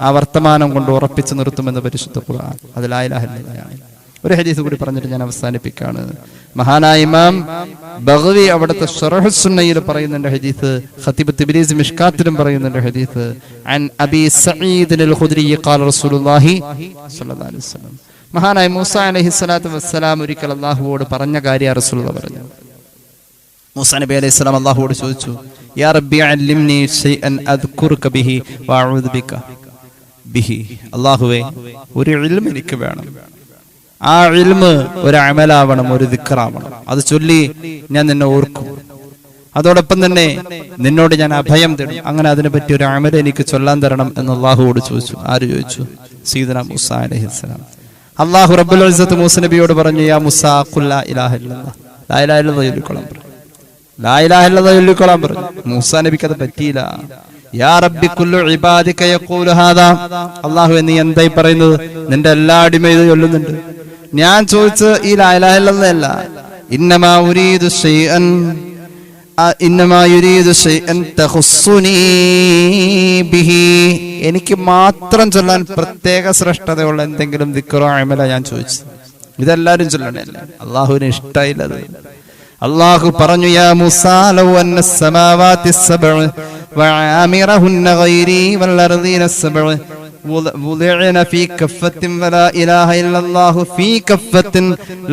ആ വർത്തമാനം കൊണ്ട് ഉറപ്പിച്ചു നിർത്തുമെന്ന് പരിശുദ്ധ ഖുർആൻ. അത് ലാ ഇലാഹ ഇല്ലല്ലാഹ്. ഒരു ഹദീസ് കൂടി പറഞ്ഞിട്ട് ഞാൻ അവസാനിപ്പിക്കുകയാണ്. മഹാനായ ഇമാം ബഗവി അവിടുത്തെ ശറഹ് സുന്നയിൽ പറയുന്നുണ്ട് ഹദീസ്, ഖതീബ് തിബ്രീസി മിഷ്കാത്തിലും പറയുന്നുണ്ട് ഹദീസ്. അൻ അബീ സഈദ് അൽ ഖുദ്രി ഖാല റസൂലുള്ളാഹി സ്വല്ലല്ലാഹു അലൈഹി വസല്ലം, മഹാനായ മൂസ അലൈഹിസ്സലാത്തു വസ്സലാം ഒരിക്കൽ അല്ലാഹുവോട് പറഞ്ഞ കാര്യം റസൂലുള്ളാഹി പറഞ്ഞു. മൂസ നബി അലൈഹിസ്സലാം അല്ലാഹുവോട് ചോദിച്ചു, യാ റബ്ബി അല്ലിംനി ശൈഅൻ അദ്കുറുക ബിഹി വഅഊദു ബിക ബിഹി. അല്ലാഹുവേ, ഒരു ഇൽമ് എനിക്ക് വേണം. ആ ഇൽമ് ഒരു അമലാവണം, ഒരു ദിക്റാവണം. അത് ചൊല്ലി ഞാൻ നിന്നെ ഓർക്കും. അതോടൊപ്പം തന്നെ നിന്നോട് ഞാൻ അഭയം തേടും. അങ്ങനെ അതിനെ പറ്റി ഒരു അമൽ എനിക്ക് ചൊല്ലാൻ തരണം എന്ന് അല്ലാഹുവോട് ചോദിച്ചു. ആര് ചോദിച്ചു? സയ്യിദുനാ മൂസ അലൈഹിസ്സലാം. അല്ലാഹു റബ്ബുൽ ഇസ്സത്ത് മൂസ നബിയോട് പറഞ്ഞു, യാ മൂസ ഖുൽ ലാ ഇലാഹ ഇല്ലല്ലാഹ്, ലാ ഇലാഹ ഇല്ലല്ലാഹ് ചൊല്ലിക്കൊള്ളാൻ പറഞ്ഞു. ലാ ഇലാഹ ഇല്ലല്ലാഹ് ചൊല്ലിക്കൊള്ളാൻ പറഞ്ഞു. മൂസ നബിക്ക് അത് പറ്റിയില്ല. യാ റബ്ബി കുല്ലു ഇബാദിക യഖൂലു ഹാദാ, അല്ലാഹു നീ എന്തായി പറയുന്നത്? നിന്റെ എല്ലാ അടിമയും ഇത് ചൊല്ലുന്നുണ്ട്. ഞാൻ ചോദിച്ചത് ഈ ലാ ഇലാഹ ഇല്ലല്ലാഹ് അല്ല. ഇന്നമാ ഉരീദു ശൈഅൻ തഖുസ്സുനി ബിഹി, എനിക്ക് മാത്രം ചൊല്ലാൻ പ്രത്യേക ശ്രേഷ്ഠതയുള്ള എന്തെങ്കിലും ദിക്റോ അമല ഞാൻ ചോദിച്ചു. ഇതെല്ലാരും ചൊല്ലണല്ലേ? അല്ലാഹുവിന് ഇഷ്ടമായില്ലത്. അല്ലാഹു പറഞ്ഞു, യാ മൂസാ ലൗ അന്ന സമാവാതി സബ്ഉ വആമിറഹുന്ന ഗൈരി വൽ അർദീന സബ്ഉ وضعنا في كفة ولا إله إلا الله في كفة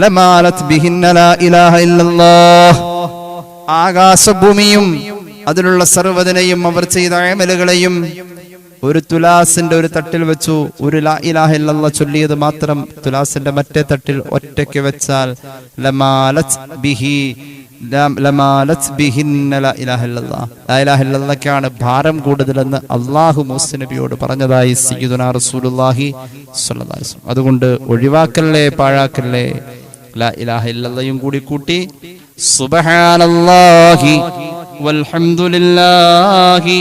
لمالت بهن لا إله إلا الله. ആകാശഭൂമിയും അതിലുള്ള സർവ്വതിനെയും അവർ ചെയ്ത അമലുകളെയും ഒരു തുലാസിന്റെ ഒരു തട്ടിൽ വെച്ചു. ഒരു ലാ ഇലാഹ ഇല്ലല്ലാഹ് ചൊല്ലിയത് മാത്രം തുലാസിന്റെ മറ്റേ തട്ടിൽ ഒറ്റയ്ക്ക് വെച്ചാൽ ലമാലത് ബിഹി ലമാലത് ബിഹിന്ന ലാ ഇലാഹ ഇല്ലല്ലാഹ്, ലാ ഇലാഹ ഇല്ലല്ലാഹ്ക്കാണ് ഭാരം കൂടുതലെന്ന് അല്ലാഹു മൂസ നബിയോട് പറഞ്ഞതായി സയ്യിദുനാ റസൂലുള്ളാഹി സ്വല്ലല്ലാഹു അലൈഹി വസല്ലം. അതുകൊണ്ട് ഒഴിവാക്കല്ലേ, പാഴാക്കല്ലേ. ലാ ഇലാഹ ഇല്ലല്ലാഹയും കൂടി കൂട്ടി സുബ്ഹാനല്ലാഹി വൽഹംദുലില്ലാഹി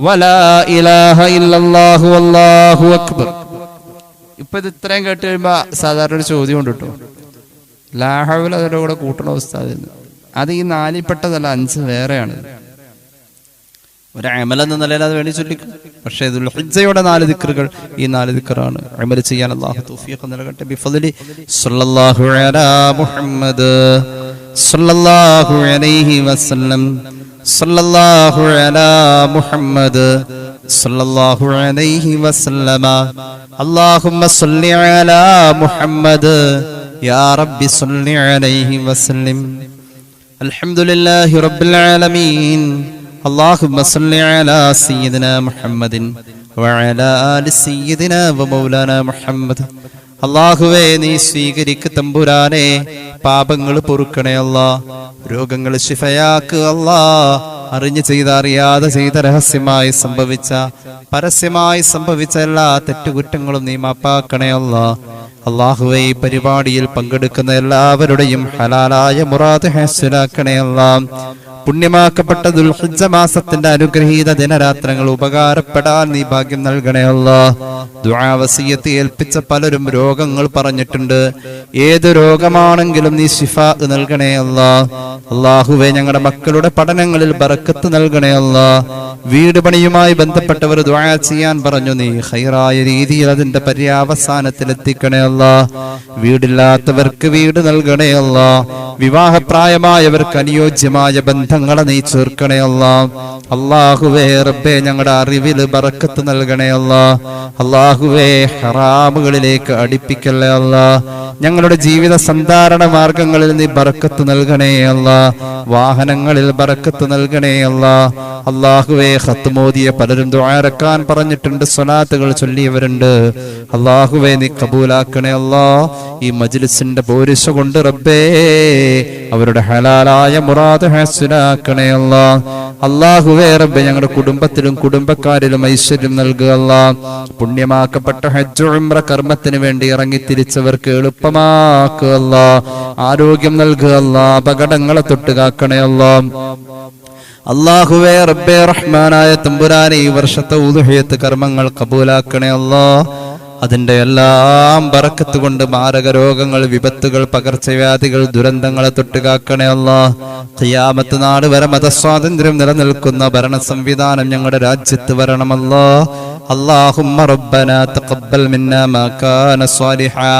വലാ ഇലാഹ ഇല്ലല്ലാഹു വല്ലാഹു അക്ബർ. ഇപ്പൊ ഇത് ഇത്രയും കേട്ട് കഴിയുമ്പോ സാധാരണ ഒരു ചോദ്യം ഉണ്ട് കേട്ടോ, ലാ ഹൗല അതിന്റെ കൂടെ കൂട്ടണ ഉസ്താദ്. അത് ഈ 4 പെട്ടതല്ല, 5 വേറെയാണ്. ഒരു അമലെന്ന നിലയിൽ അത് വേണ്ടി ചൊല്ലിക്കും. പക്ഷേ ദുൽഹിജ്ജയുടെ 4 ദിക്റുകൾ ഈ 4 ദിക്റാണ്. അമൽ ചെയ്യാൻ അല്ലാഹു തൗഫീഖ് നൽകട്ടെ. ബിഫദ്ലി സ്വല്ലല്ലാഹു അലാ മുഹമ്മദ് സ്വല്ലല്ലാഹു അലൈഹി വസല്ലം സ്വല്ലല്ലാഹു അലാ മുഹമ്മദ് സ്വല്ലല്ലാഹു അലൈഹി വസല്ലമ. അല്ലാഹുമ്മ സ്വല്ലി അലാ മുഹമ്മദ് യാ റബ്ബി സ്വല്ലി അലൈഹി വസല്ലം. അൽഹംദുലില്ലാഹി റബ്ബിൽ ആലമീൻ. اللهم صل على سيدنا محمد وعلى آل سيدنا ومولانا محمد. അല്ലാഹുവേ, നീ സ്വീകരിക്ക് തമ്പുരാനെ. പാപങ്ങൾ പൊറുക്കണേ അല്ലാ, രോഗങ്ങൾ ശിഫയാക്ക് അല്ലാ. അറിഞ്ഞു ചെയ്ത അറിയാതെ ചെയ്ത രഹസ്യമായി സംഭവിച്ച പരസ്യമായി സംഭവിച്ച എല്ലാ തെറ്റുകുറ്റങ്ങളും നീ മാപ്പാക്കണേ അല്ലാ. അല്ലാഹുവേ, ഈ പരിപാടിയിൽ പങ്കെടുക്കുന്ന എല്ലാവരുടെയും ഹലാലായ മുറാദ് ഹാസിലാക്കണേ അല്ലാ. പുണ്യമാക്കപ്പെട്ട ദുൽഹിജ്ജ മാസത്തിന്റെ അനുഗ്രഹീത ദിനരാത്രങ്ങൾ ഉപകാരപ്പെടാൻ നീ ഭാഗ്യം നൽകണേ അല്ലാഹ്. ദുആ വസിയത്ത് ഏൽപ്പിച്ച പലരും രോഗങ്ങൾ പറഞ്ഞിട്ടുണ്ട്. ഏത് രോഗമാണെങ്കിലും നീ ശിഫാ നൽകണേ അല്ലാഹ്. അല്ലാഹുവേ, ഞങ്ങളുടെ മക്കളുടെ പഠനങ്ങളിൽ ബറക്കത്ത് നൽകണേ അല്ലാഹ്. വീട് പണിയുമായി ബന്ധപ്പെട്ടവർ ദുആ ചെയ്യാൻ പറഞ്ഞു, നീ ഖൈറായ രീതിയിൽ അതിന്റെ പര്യാവസാനത്തിൽ എത്തിക്കണേ അല്ലാഹ്. വീടില്ലാത്തവർക്ക് വീട് നൽകണേ അല്ലാഹ്. വിവാഹപ്രായമായവർക്ക് അനുയോജ്യമായ ബന്ധങ്ങളെ നീ ചേർക്കണേ അല്ലാഹ്. അല്ലാഹുവേ റബ്ബേ, ഞങ്ങളുടെ അറിവിൽ ബറക്കത്ത് നൽകണേ അല്ലാഹ്. അല്ലാഹുവേ, ഹറാമുകളിലേക്ക് അടുപ്പിക്കല്ലേ അല്ലാഹ്. ഞങ്ങളുടെ ജീവിത സന്ധാരണ മാർഗങ്ങളിൽ നീ ബറക്കത്ത് നൽകണേ അല്ലാഹ്. വാഹനങ്ങളിൽ ബറക്കത്ത് നൽകണേ അല്ലാഹ്. അല്ലാഹുവേ, ഖത്മോദിയ പലരും ദുആറക്കാൻ പറഞ്ഞിട്ടുണ്ട്, സ്വലാത്തുകൾ ചൊല്ലിയവരുണ്ട്. അല്ലാഹുവേ, നീ കബൂലാക്കണേ അല്ലാഹ്. ഈ മജ്ലിസിന്റെ പോരിശ കൊണ്ട് റബ്ബേ അവരുടെ ഹലാലായ മുറാദ് ഹാസിലാക്കണേ അല്ലാഹ്. അല്ലാഹുവേ റബ്ബേ, ഞങ്ങളുടെ കുടുംബത്തിലും കുടുംബക്കാരിലും ഐശ്വര്യം നൽകുക അല്ലാഹ്. പുണ്യമാക്കപ്പെട്ട ഹജ്ജ് ഉംറ കർമ്മത്തിന് വേണ്ടി ഇറങ്ങി തിരിച്ചവർക്ക് എളുപ്പമാക്കുക അല്ലാഹ്. ആരോഗ്യം നൽകുക അല്ലാഹ്. അപകടങ്ങളെ തൊട്ട് കാക്കണേ അല്ലാഹ്. അല്ലാഹുവേ റബ്ബേ റഹ്മാനായ തമ്പുരാനെ, ഈ വർഷത്തെ ഉദ്ഹിയ്യത്ത് കർമ്മങ്ങൾ കബൂലാക്കണേ അല്ലാഹ്. അതിന്റെ എല്ലാം ബറക്കത്ത് കൊണ്ട് മാരക രോഗങ്ങൾ, വിപത്തുകൾ, പകർച്ചവ്യാധികൾ, ദുരന്തങ്ങളെ തൊട്ടുകാക്കണേ അല്ലാഹ്. ഖിയാമത്ത് നാട് വരെ മതസ്വാതന്ത്ര്യം നിലനിൽക്കുന്ന ഭരണ സംവിധാനം ഞങ്ങളുടെ രാജ്യത്ത് വരണമല്ലോ. اللهم ربنا تقبل منا ما كان صالحا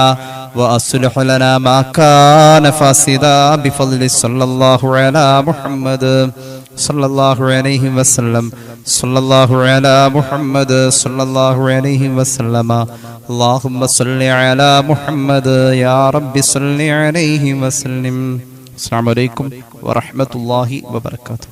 وأصلح لنا ما كان فاسدا بفضل صلى الله على محمد صلى الله عليه وسلم صلى الله على محمد صلى الله عليه وسلم اللهم صل على محمد يا رب صل عليه وسلم. السلام عليكم ورحمة الله وبركاته.